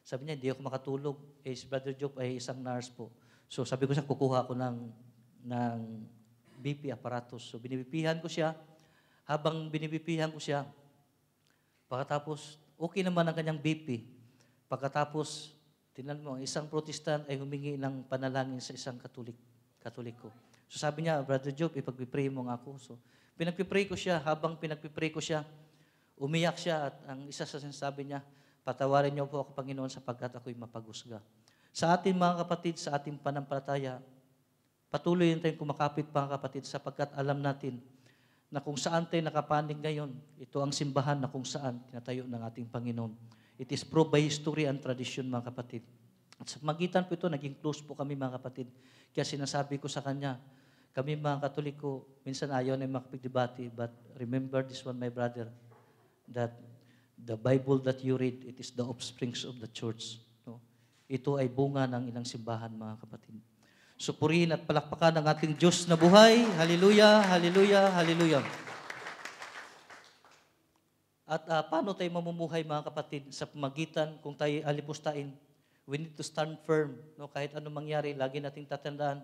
Sabi niya, hindi ako makatulog. Si Brother Job ay isang nurse po. So sabi ko siya, kukuha ko ng BP apparatus. So binibipihan ko siya. Habang binibipihan ko siya, pagkatapos, okay naman ang kanyang BP. Pagkatapos, tingnan mo, isang Protestant ay humingi ng panalangin sa isang Katoliko. So sabi niya, Brother Job, ipagpipray mo nga ako. So pinagpipray ko siya. Habang pinagpipray ko siya, umiyak siya at ang isa sa sinasabi niya, patawarin niyo po ako, Panginoon, sapagkat ako'y mapagusga. Sa ating mga kapatid, sa ating panampalataya, Patuloy tayong kumakapit, mga kapatid, sapagkat alam natin na kung saan tayo nakapanig ngayon, ito ang simbahan na kung saan tinatayo ng ating Panginoon. It is proved by history and tradition, mga kapatid. At sa magitan po ito, naging close po kami, mga kapatid. Kaya sinasabi ko sa kanya, kami mga Katoliko, minsan ayaw na makapagdebate, but remember this one, my brother, that the Bible that you read, it is the offsprings of the church. No? Ito ay bunga ng ilang simbahan, mga kapatid. Supurihin at palakpakan ang ating Diyos na buhay. Hallelujah, hallelujah, hallelujah. At paano tayo mamumuhay, mga kapatid, sa pamagitan kung tayo alipustain? We need to stand firm. No? Kahit anong mangyari, lagi nating tatandaan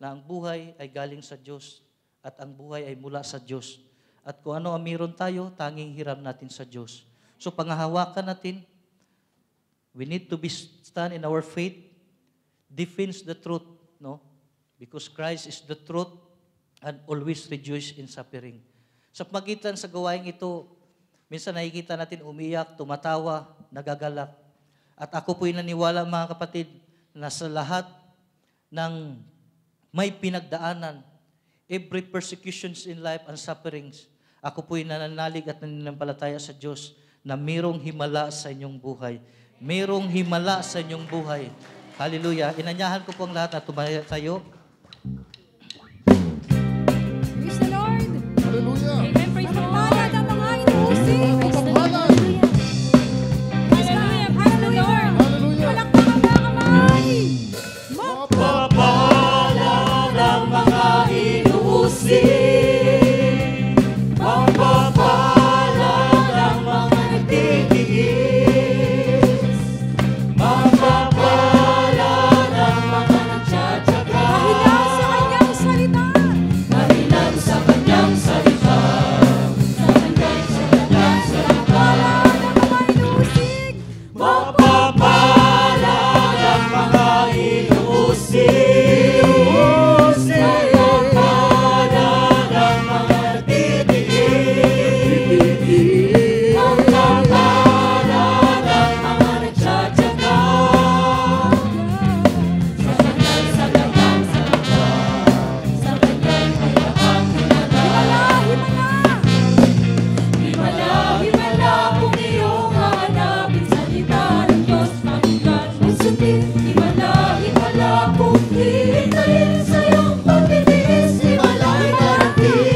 na ang buhay ay galing sa Diyos at ang buhay ay mula sa Diyos. At kung ano ang meron tayo, tanging hiram natin sa Diyos. So panghahawakan natin, we need to be stand in our faith, defends the truth, no? Because Christ is the truth and always rejoice in suffering. Sa pamagitan sa gawaing ito, minsan nakikita natin umiyak, tumatawa, nagagalak. At ako po'y naniwala, mga kapatid, na sa lahat ng may pinagdaanan, every persecutions in life and sufferings, ako po'y nananalig at nananampalataya sa Diyos na mayroong himala sa inyong buhay. Mayroong himala sa inyong buhay. Hallelujah. Inanyahan ko po ang lahat na tumaya tayo. Praise the Lord. Hallelujah. Amen. Praise the Lord. Mapapalad ang mga inuusig. Mapapalad. Hallelujah. Praise the Lord. Hallelujah. Palakpakan mga kamay. Mapapalad ang mga inuusig, mapapalad ang mga nagtitiis, mapapalad ang mga nagtsatsaga, Dahilan sa kanyang salita. dahilan sa kanyang salita, Mapapalad ang mga inuusig. mapapalad ang mga nagtitiis, mapapalad ang mga nagtsatsaga, sa kanyang kanyang salita, sa kanyang hayahang himala. Himala, himala kung iyong hahanapin salita ng Diyos, pakinggan mo sundin. Himala, himala kung hihintayin sa iyong pagtitiis, himala'y darating.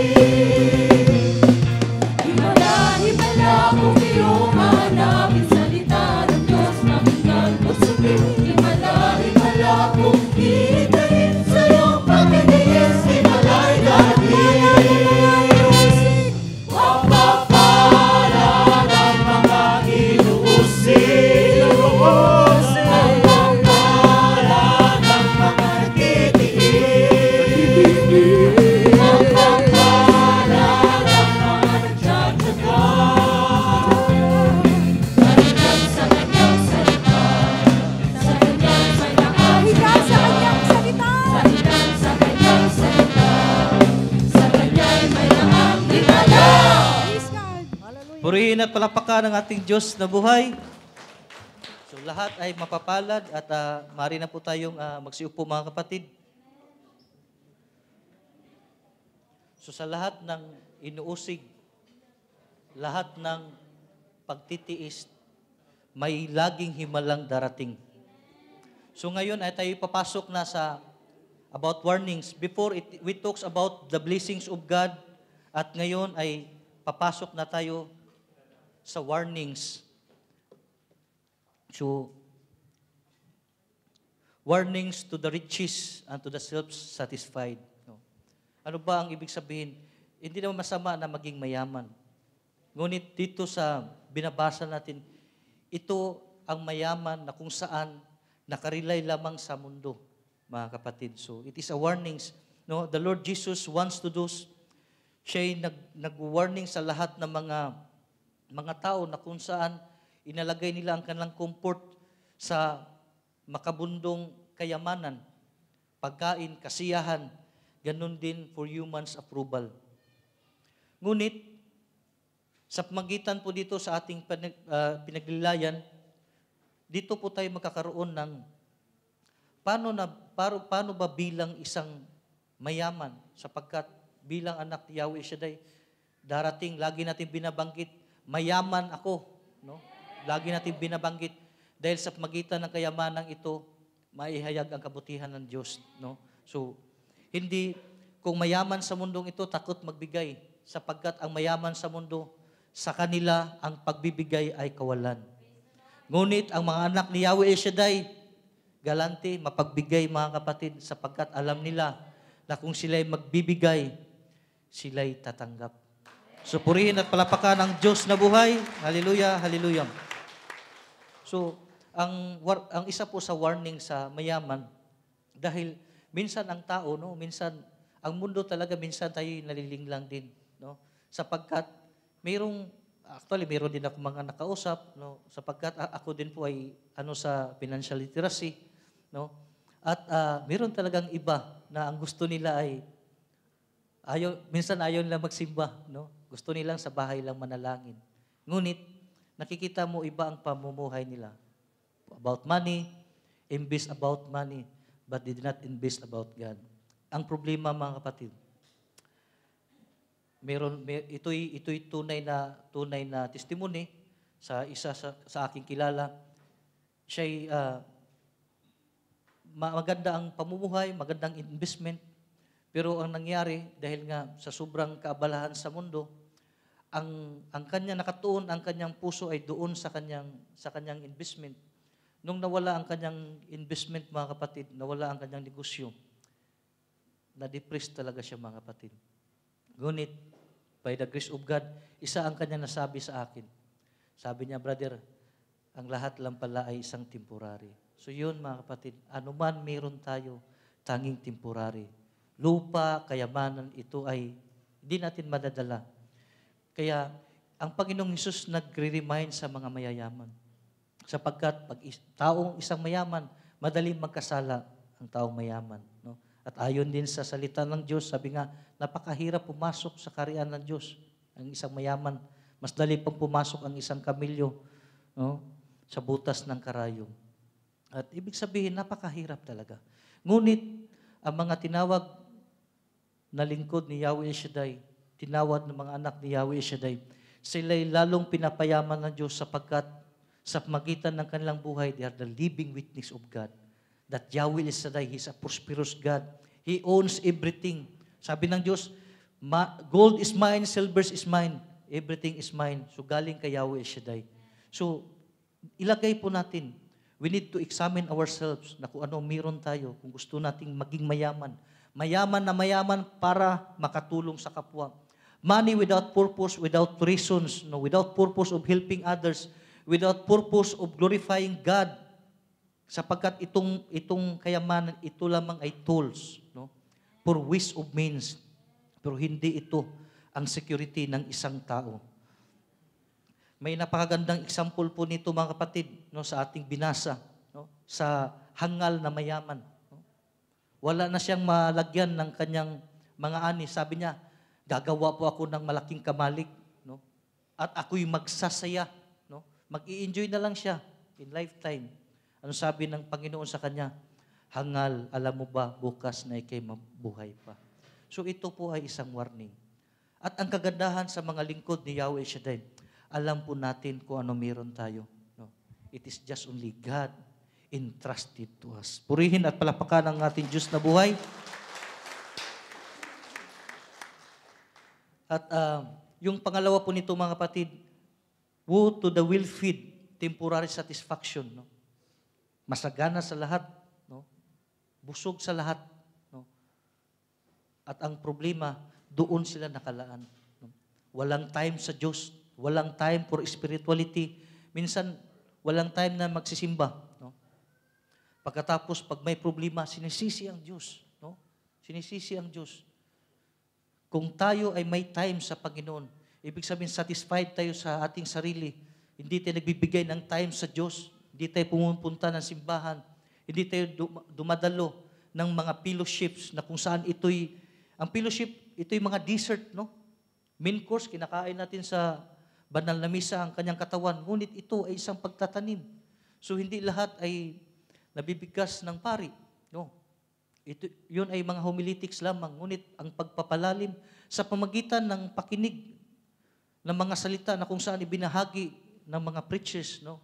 Himala, himala kung iyong hahanapin salita ng Diyos, pakinggan mo sundin. Himala, himala kung hihintayin sa iyong pagtitiis, himala'y darating. Mapapalad ang mga inuusig, mapapalad ang mga nagtitiis, mapapalad ang mga nagtsatsaga, dahilan sa kanyang salita, sa kanyang hayahang Dahilan sa kanyang salita. dahilan sa kanyang salita, sa kanyang hayahang himala. Praise God. Hallelujah. Purihin at palakpakan ang ating Diyos na buhay. So lahat ay mapapalad at maaari na po tayong magsiupo, mga kapatid. So sa lahat ng inuusig, lahat ng pagtitiis, may laging himalang darating. So ngayon ay tayo papasok na sa about warnings. Before we talks about the blessings of God, at ngayon ay papasok na tayo sa warnings. So, warnings to the riches and to the self-satisfied. No? Ano ba ang ibig sabihin? Hindi naman masama na maging mayaman. Ngunit dito sa binabasa natin, ito ang mayaman na kung saan nakarilay lamang sa mundo, mga kapatid. So, it is a warnings. No? The Lord Jesus wants to do, siya'y nag-warning sa lahat ng mga tao na kung saan inalagay nila ang kanilang comfort sa makabundong kayamanan, pagkain, kasiyahan, ganun din for humans' approval. Ngunit, sa pamagitan po dito sa ating pinaglilayan, dito po tayo magkakaroon ng paano ba bilang isang mayaman, sapagkat bilang anak ni Yahweh Shaddai, darating, lagi natin binabanggit, mayaman ako. No? Lagi natin binabanggit, dahil sa magitan ng kayamanang ito, maihayag ang kabutihan ng Diyos. No? So, hindi, kung mayaman sa mundong ito, takot magbigay, sapagkat ang mayaman sa mundo, sa kanila, ang pagbibigay ay kawalan. Ngunit ang mga anak ni Yahweh Shaddai, galante, mapagbigay mga kapatid, sapagkat alam nila na kung sila'y magbibigay, sila'y tatanggap. So purihin at palapakan ang Diyos na buhay. Hallelujah, hallelujah. So, ang isa po sa warning sa mayaman, dahil minsan ang tao, no, minsan, ang mundo talaga, minsan tayo nalilinglang din. No? Sapagkat, meron din ako mga nakausap, no, sapagkat ako din po ay sa financial literacy, no? At meron talagang iba na ang gusto nila ay minsan ayaw nila magsimba, no? Gusto nilang sa bahay lang manalangin. Ngunit nakikita mo iba ang pamumuhay nila. About money, invest about money, but they did not invest about God. Ang problema mga kapatid, ito'y tunay na testimony sa isa sa aking kilala. Siya'y maganda ang pamumuhay, magandang investment, pero ang nangyari dahil nga sa sobrang kaabalahan sa mundo, ang kanya nakatuon, ang kanyang puso ay doon sa kanyang investment. Nung nawala ang kanyang investment mga kapatid, nawala ang kanyang negosyo, na-depress talaga siya mga kapatid. Ngunit, by the grace of God, isa ang kanya nasabi sa akin. Sabi niya, brother, ang lahat lang pala ay isang temporary. So yun mga kapatid, anuman meron tayo, tanging temporary. Lupa, kayamanan, ito ay hindi natin madadala. Kaya, ang Panginoong Hesus nagre-remind sa mga mayayaman. Sapagkat pag taong isang mayaman, madaling magkasala ang taong mayaman. No? At ayon din sa salita ng Diyos, sabi nga, napakahirap pumasok sa kaharian ng Diyos. Ang isang mayaman, mas dali pang pumasok ang isang kamilyo, no? Sa butas ng karayom. At ibig sabihin, napakahirap talaga. Ngunit, ang mga tinawag na lingkod ni Yahweh Shaddai, tinawad ng mga anak ni Yahweh Shaddai, sila'y lalong pinapayaman ng Diyos sapagkat sa magitan ng kanilang buhay, they are the living witness of God. That Yahweh Shaddai, He is a prosperous God. He owns everything. Sabi ng Diyos, gold is mine, silver is mine, everything is mine. So galing kay Yahweh Shaddai. So, ilagay po natin, we need to examine ourselves na kung ano meron tayo, kung gusto nating maging mayaman. Mayaman na mayaman para makatulong sa kapwa. Money without purpose, without reasons, no, without purpose of helping others, without purpose of glorifying God. Sapagkat itong kayamanan, ito lamang ay tools, no, for ways of means. Pero hindi ito ang security ng isang tao. May napakagandang example po nito mga kapatid, no, sa ating binasa, no, sa hangal na mayaman. No. Wala na siyang malagyan ng kanyang mga ani. Sabi niya, gagawa po ako ng malaking kamalik, no, at ako'y magsasaya. No. Mag-i-enjoy na lang siya in lifetime. Ano sabi ng Panginoon sa kanya? Hangal, alam mo ba, bukas na ikay mabuhay pa. So ito po ay isang warning. At ang kagandahan sa mga lingkod ni Yahweh Shaddai, alam po natin kung ano meron tayo. No? It is just only God entrusted to us. Purihin at palapakan ang ating Diyos na buhay. At yung pangalawa po nito mga kapatid, woe to the will feed, temporary satisfaction. No? Masagana sa lahat. No? Busog sa lahat. No? At ang problema, doon sila nakalaan. No? Walang time sa Diyos. Walang time for spirituality. Minsan, walang time na magsisimba. No? Pagkatapos, pag may problema, sinisisi ang Diyos. No? Sinisisi ang Diyos. Kung tayo ay may time sa Panginoon, ibig sabihin, satisfied tayo sa ating sarili. Hindi tayo nagbibigay ng time sa Diyos. Hindi tayo pumupunta ng simbahan. Hindi tayo dumadalo ng mga fellowships na kung saan ang fellowship, ito'y mga dessert, no? Main course, kinakain natin sa banal na misa ang kanyang katawan. Ngunit ito ay isang pagtatanim. So, hindi lahat ay nabibigkas ng pari. No? Yun ay mga homiletics lamang. Ngunit ang pagpapalalim sa pamagitan ng pakinig ng mga salita na kung saan ibinahagi ng mga preachers, no?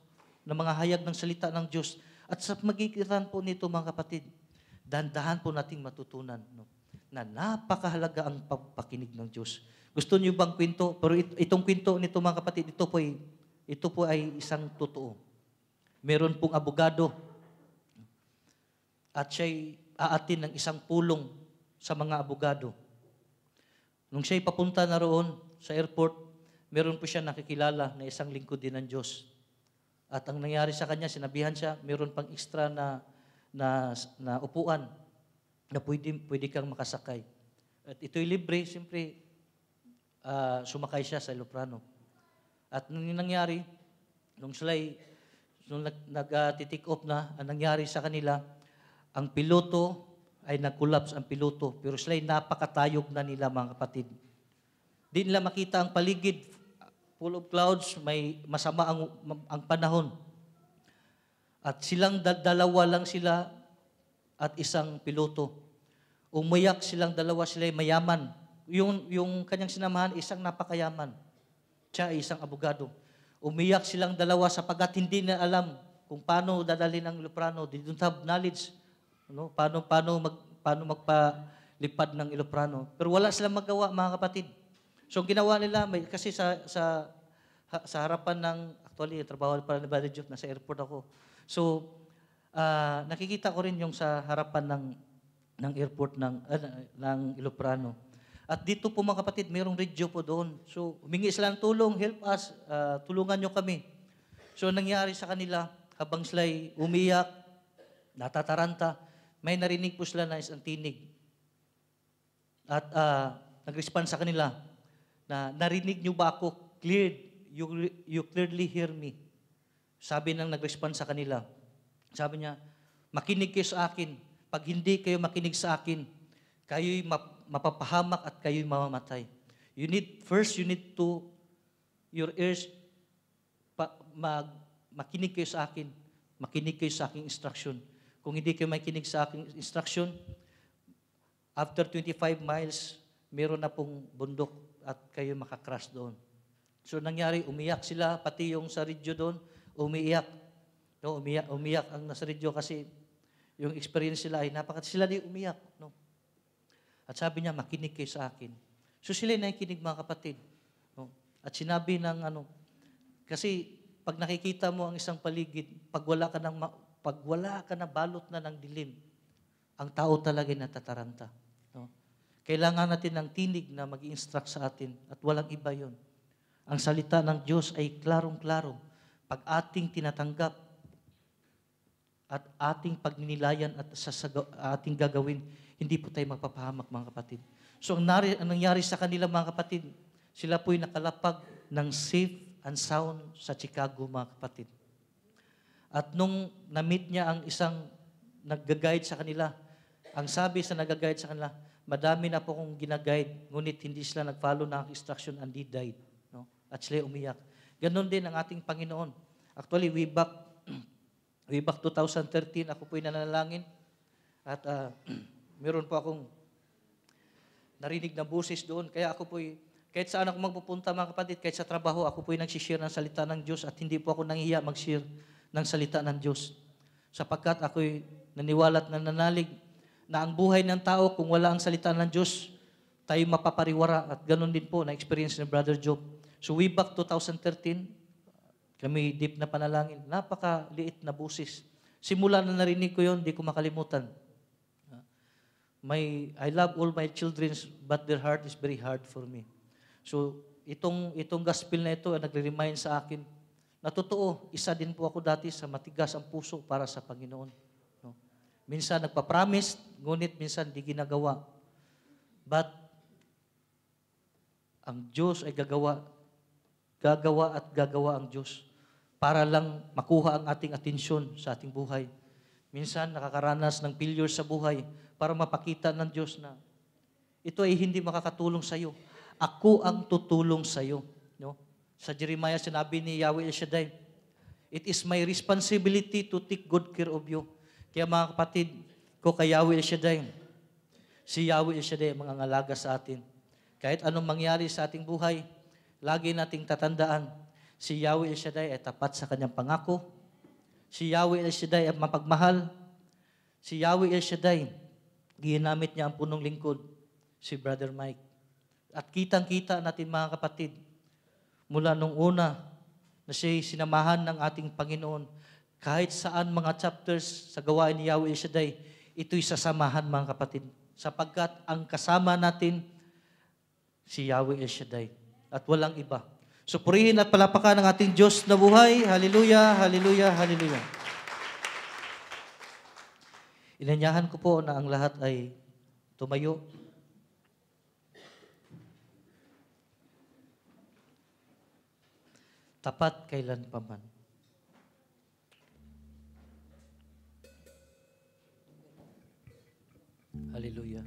Ng mga hayag ng salita ng Diyos. At sa magigitan po nito, mga kapatid, dahan-dahan po nating matutunan, no? Na napakahalaga ang pagpakinig ng Diyos. Gusto niyo bang kwento? Pero itong kwento nito, mga kapatid, ito po ay isang totoo. Meron pong abogado at siya'y aatin ng isang pulong sa mga abogado. Nung siya'y papunta na roon sa airport, meron po siya nakikilala na isang lingkod din ng Diyos. At ang nangyari sa kanya, sinabihan siya, meron pang extra na upuan na pwede kang makasakay. At ito'y libre, siyempre, sumakay siya sa eroplano. At nung nangyari, nung nag-take off na, ang nangyari sa kanila, ang piloto ay nag-collapse ang piloto, pero sila'y napakatayog na nila, mga kapatid. Di nila makita ang paligid, full of clouds, may masama ang panahon. At silang dalawa lang sila at isang piloto. Umayak silang dalawa, sila'y mayaman. Yung kanyang sinamahan, isang napakayaman. Siya ay isang abogado. Umiyak silang dalawa sapagkat hindi na alam kung paano dadalhin ang eroplano. They don't have knowledge. No? Paano magpalipad ng eroplano. Pero wala silang magawa, mga kapatid. So, ang ginawa nila, kasi sa harapan ng, actually, trabaho para ni Brother Job, nasa airport ako. So, nakikita ko rin yung sa harapan ng airport ng eroplano. At dito po, mga kapatid, mayroong radio po doon. So, humingi sila ng tulong, help us, tulungan nyo kami. So, nangyari sa kanila, habang sila'y umiyak, natataranta, may narinig po sila na isang tinig. At nag-respond sa kanila na, narinig nyo ba ako? You clearly hear me. Sabi nang nag-respond sa kanila, sabi niya, makinig kayo sa akin. Pag hindi kayo makinig sa akin, kayo'y mapapahamak at kayo'y mamamatay. You need to, your ears, makinig kayo sa akin. Makinig kayo sa aking instruction. Kung hindi kayo makinig sa aking instruction, after 25 miles, meron na pong bundok at kayo makakras doon. So nangyari, umiyak sila, pati yung sa radyo doon, umiyak. No, umiyak ang nasa radyo kasi yung experience sila ay sila di umiyak. No? At sabi niya, makinig kayo sa akin. So sila nakikinig, mga kapatid. No? At sinabi ng kasi pag nakikita mo ang isang paligid, pag wala ka na balot na ng dilim, ang tao talaga natataranta. No? Kailangan natin ng tinig na mag-instruct sa atin at walang iba yon. Ang salita ng Diyos ay klarong-klaro. Pag ating tinatanggap at ating pagninilayan at ating gagawin, hindi po tayo magpapahamak, mga kapatid. So, ang nangyari sa kanila, mga kapatid, sila po'y nakalapag ng safe and sound sa Chicago, mga kapatid. At nung na-meet niya ang isang nag-guide sa kanila, ang sabi sa nag-guide sa kanila, madami na po kong gina-guide, ngunit hindi sila nag-follow ng instruction and they died. No? At sila umiyak. Ganon din ang ating Panginoon. Actually, way back 2013, ako po'y nanalangin at meron po akong narinig na boses doon. Kaya ako po'y, kahit saan ako magpupunta, mga kapatid, kahit sa trabaho, ako po'y nagsishare ng salita ng Diyos at hindi po ako nanghiya mag-share ng salita ng Diyos. Sapagkat ako'y naniwala at nananalig na ang buhay ng tao, kung wala ang salita ng Diyos, tayo mapapariwara. At ganun din po na-experience ni Brother Job. So way back 2013, kami deep na panalangin, napakaliit na busis. Simula na narinig ko yon, di ko makalimutan. I love all my children, but their heart is very hard for me. So, itong gospel na ito, nagre-remind sa akin, na totoo, isa din po ako dati sa matigas ang puso para sa Panginoon. No? Minsan nagpa-promise, ngunit minsan di ginagawa. But, ang Diyos ay gagawa ang Diyos para lang makuha ang ating atensyon sa ating buhay. Minsan, nakakaranas ng failure sa buhay para mapakita ng Diyos na ito ay hindi makakatulong sa iyo. Ako ang tutulong sa iyo. No? Sa Jeremiah, sinabi ni Yahweh El Shaddai, it is my responsibility to take good care of you. Kaya mga kapatid, ko kay Yahweh El Shaddai. Si Yahweh El Shaddai ang mga ngalaga sa atin. Kahit anong mangyari sa ating buhay, lagi nating tatandaan, si Yahweh El Shaddai ay tapat sa kanyang pangako. Si Yahweh El Shaddai ay mapagmahal. Si Yahweh El Shaddai, ginamit niya ang punong lingkod, si Brother Mike. At kitang-kita natin mga kapatid, mula nung una na siya'y sinamahan ng ating Panginoon, kahit saan mga chapters sa gawain ni Yahweh El Shaddai, ito'y sasamahan mga kapatid. Sapagkat ang kasama natin, si Yahweh El Shaddai. At walang iba. So purihin at palapakan ng ating Diyos na buhay. Hallelujah, hallelujah, hallelujah. Inanyahan ko po na ang lahat ay tumayo. Tapat kailan pa man. Hallelujah.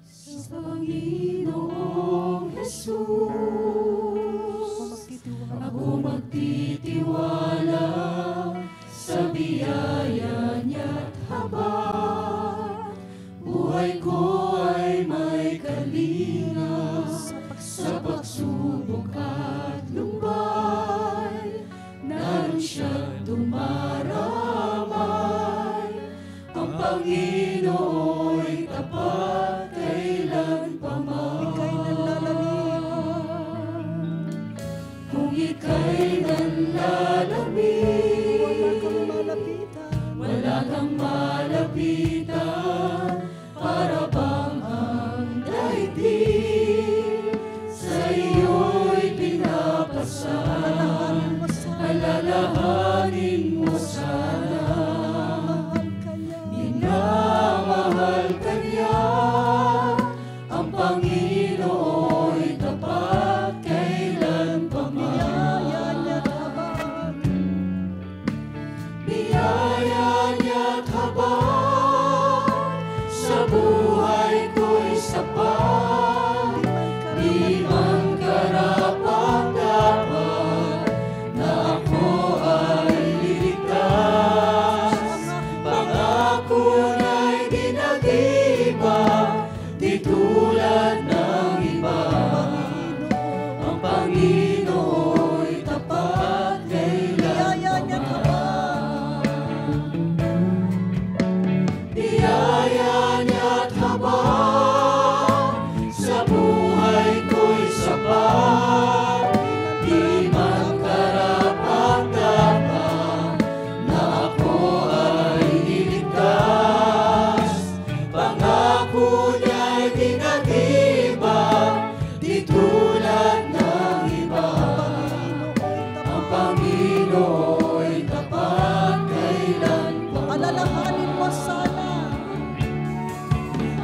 Sa Panginoong Jesus, ako magtitiwala sa biyaya niya't habang buhay ko ay may kalinga sa pagsubok at lumbay. Naroon siyang dumaramay, ang Panginoo'y tapat kailan pa man. Kung ika'y nanlalamig, wala kang malapitan, para bang ang daigdig sa iyo'y pinapasan. Alalahanin mo sana, minamahal ka niya, ang Panginoo'y tapat kailan pa man. Biyaya niya't habang sa buhay ko'y sapat, di man karapat-dapat na ako ay liligtas. Pangako niya'y di nag-iiba, di tulad ng iba. Ang Panginoo'y tapat kailan pa man. Biyaya niya't habang sa buhay ko'y sapat, di man karapat-dapat na ako ay liligtas. Pangako niya'y di nag-iiba, di tulad ng iba. Ang Panginoo'y tapat kailan pa man. Alalahanin mo sana.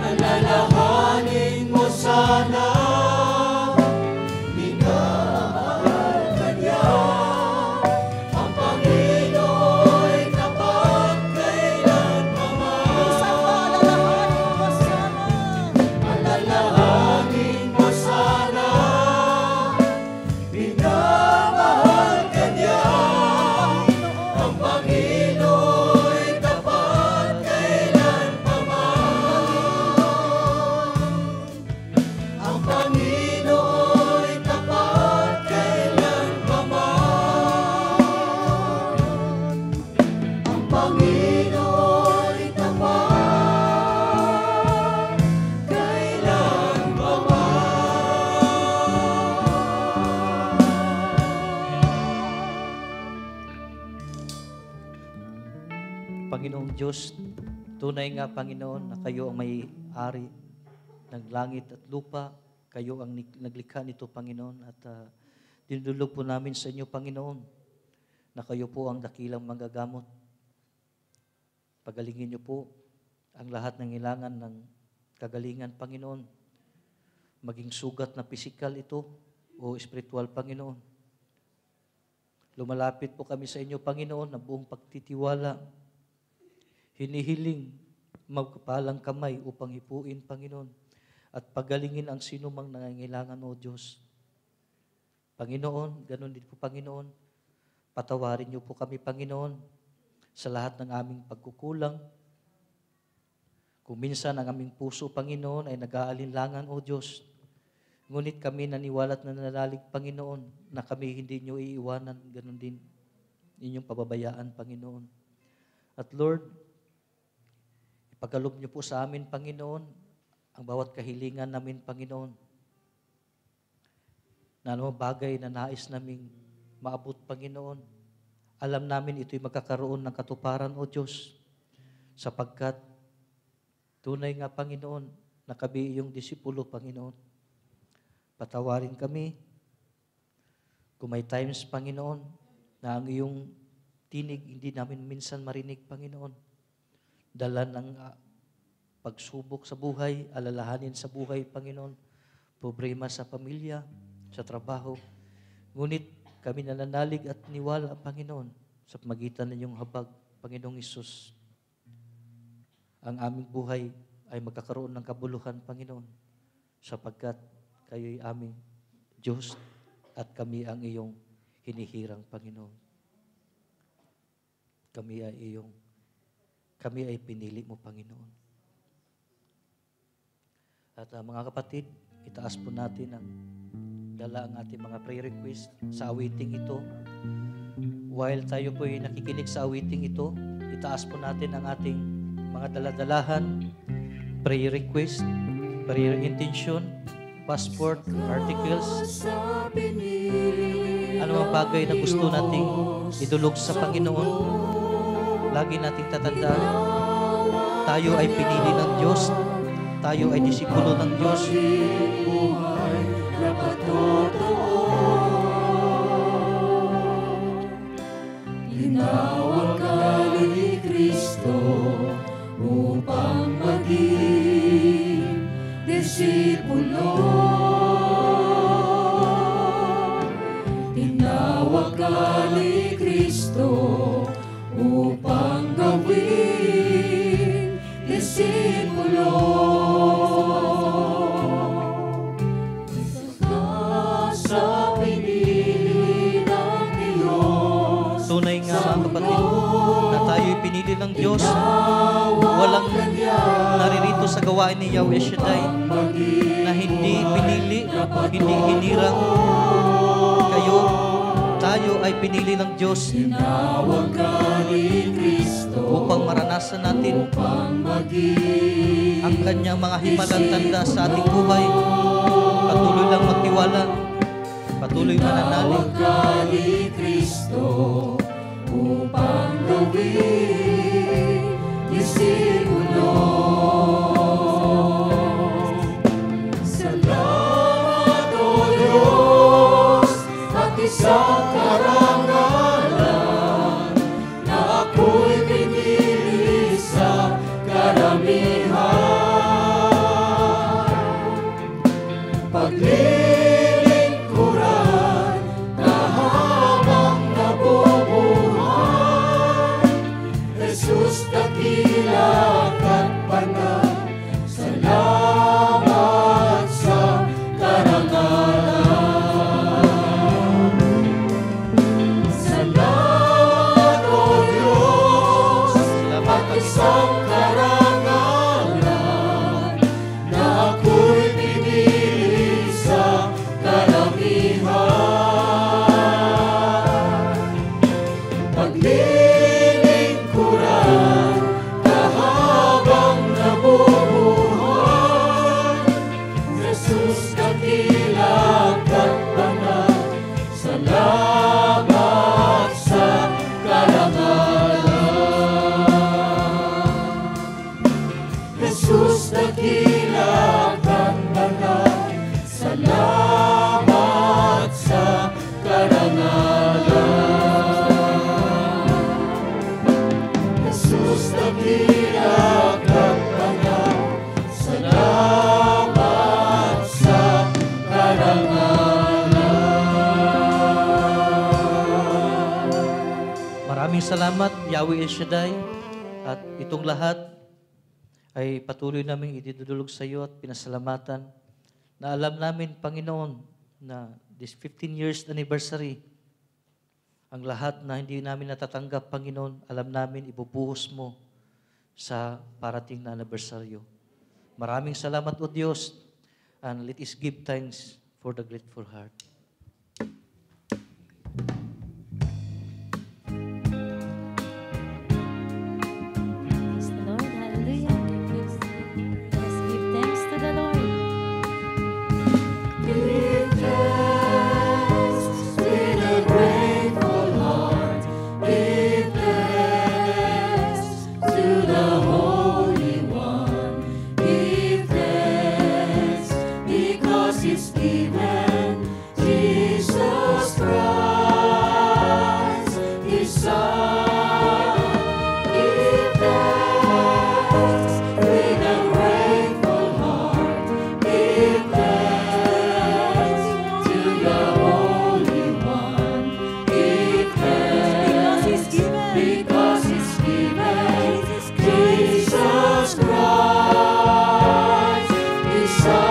Alalahanin mo sana, minamahal ka niya, ang Panginoo'y tapat kailan pa man. Alalahanin mo sana. Alalahanin mo sana, minamahal ka niya, ang Panginoo'y tapat kailan pa man. Ang Panginoo'y tapat kailan pa man. Ang Panginoo'y tapat kailan pa man. Panginoong Diyos, tunay nga Panginoon na kayo ang may-ari ng langit at lupa. Kayo ang naglikha nito, Panginoon. At dinudulog po namin sa inyo, Panginoon, na kayo po ang dakilang manggagamot. Pagalingin niyo po ang lahat ng ilangan ng kagalingan, Panginoon. Maging sugat na pisikal ito o espiritual, Panginoon. Lumalapit po kami sa inyo, Panginoon, na buong pagtitiwala. hinihiling magpalang kamay upang hipuin, Panginoon, at pagalingin ang sino mang nangangailangan, O Diyos. Panginoon, ganun din po, Panginoon, patawarin niyo po kami, Panginoon, sa lahat ng aming pagkukulang. Kung minsan ang aming puso, Panginoon, ay nag-aalinlangan, O Diyos, ngunit kami naniwala at nananalig, Panginoon, na kami hindi niyo iiwanan, ganun din inyong pababayaan, Panginoon. At Lord, ipagkaloob niyo po sa amin, Panginoon, ang bawat kahilingan namin, Panginoon, na anumang bagay na nais naming maabot, Panginoon. Alam namin ito'y magkakaroon ng katuparan, O Diyos, sapagkat tunay nga, Panginoon, na kami iyong disipulo, Panginoon. Patawarin kami kung may times, Panginoon, na ang iyong tinig hindi namin minsan marinig, Panginoon. Dala ng pagsubok sa buhay, alalahanin sa buhay, Panginoon, problema sa pamilya, sa trabaho. Ngunit kami nananalig at niwala, Panginoon, sa magitan ng iyong habag, Panginoong Isus. Ang aming buhay ay magkakaroon ng kabuluhan, Panginoon, sapagkat kayo'y aming Diyos at kami ang iyong hinihirang, Panginoon. Kami ay pinili mo, Panginoon. At mga kapatid, itaas po natin ang dala ang ating mga prayer request sa awiting ito. While tayo po ay nakikinig sa awiting ito, itaas po natin ang ating mga daladalahan, prayer request, prayer intention, passport, articles, ano ang bagay na gusto nating idulog sa Panginoon. Lagi nating tatandaan, tayo ay pinili ng Diyos, tayo ay disipulo ng Diyos. Tinawag ka ni Kristo upang maging disipulo. Tinawag ka ni Kristo upang gawing disipulo. Tunay nga, mga kapatid, na tayo'y pinili ng Diyos. Walang naririto sa gawain ni Yahweh Shaddai na hindi pinili, hindi hinirang kayo. Tayo ay pinili ng Diyos upang maranasan natin ang kanyang mga himalang tanda sa ating buhay. Patuloy lang magtiwala, patuloy mananalig. Upang gawing disipulo. Salamat, O Diyos, at isang karangalan na ako'y pinili sa karamihan. Paglilingkuran na habang Jesus, dakila at banal, salamat sa karangalan. Salamat, O Diyos, at isang karangalan na ako'y pinili sa karamihan. Salamat sa karangalan. Jesus, dakila at banal, salamat sa karangalan. Jesus, dakila at banal, salamat sa karangalan. Maraming salamat, Yahweh El Shaddai. At itong lahat ay patuloy namin idinudulog sa iyo at pinasalamatan na alam namin, Panginoon, na this 15 years anniversary, ang lahat na hindi namin natatanggap, Panginoon, alam namin ibubuhos mo sa parating na anibersaryo. Maraming salamat, O Diyos, and let us give thanks for the grateful heart. Praise the Lord. Hallelujah. Let us give thanks to the Lord. Give thanks with a grateful heart. Give thanks to the Holy One. Give thanks because He's given Jesus Christ, His Son. Give thanks with a grateful heart. Give thanks to the Holy One. Give thanks because He's given Jesus Christ, His Son.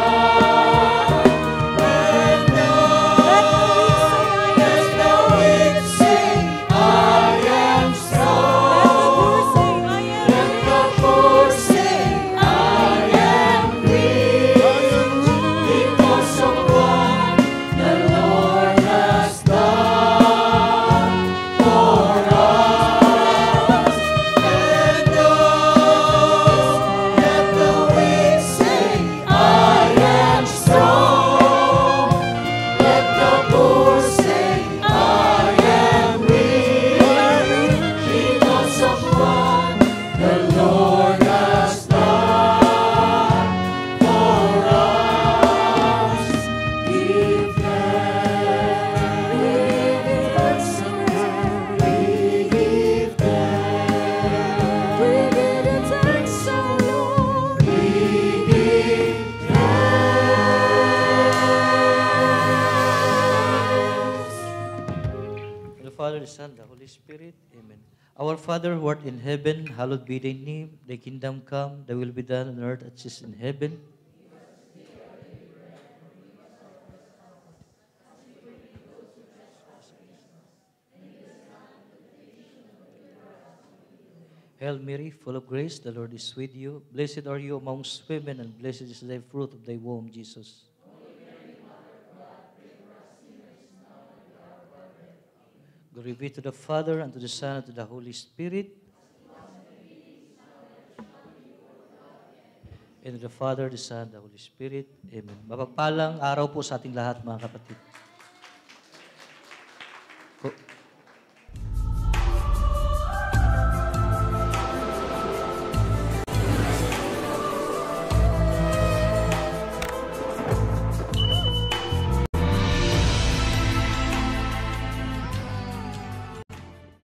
Let the weak say, I am strong. Let the poor say, I am rich. Because of what the Lord has done for us. And let the weak say, I am strong. Let the poor say, I am rich. Because of what the Lord has done for us. Give thanks. We give thanks. We give thanks, O Lord. We give thanks. The Father, the Son, the Holy Spirit. Amen. Our Father who art in heaven, hallowed be thy name. Thy kingdom come, thy will be done on earth as it is in heaven. Hail Mary, full of grace, the Lord is with you. Blessed are you amongst women, and blessed is the fruit of thy womb, Jesus. Glory be to the Father, and to the Son, and to the Holy Spirit. And to the Father, the Son, the Holy Spirit. Amen. Mapagpalang araw po sa ating lahat, mga kapatid.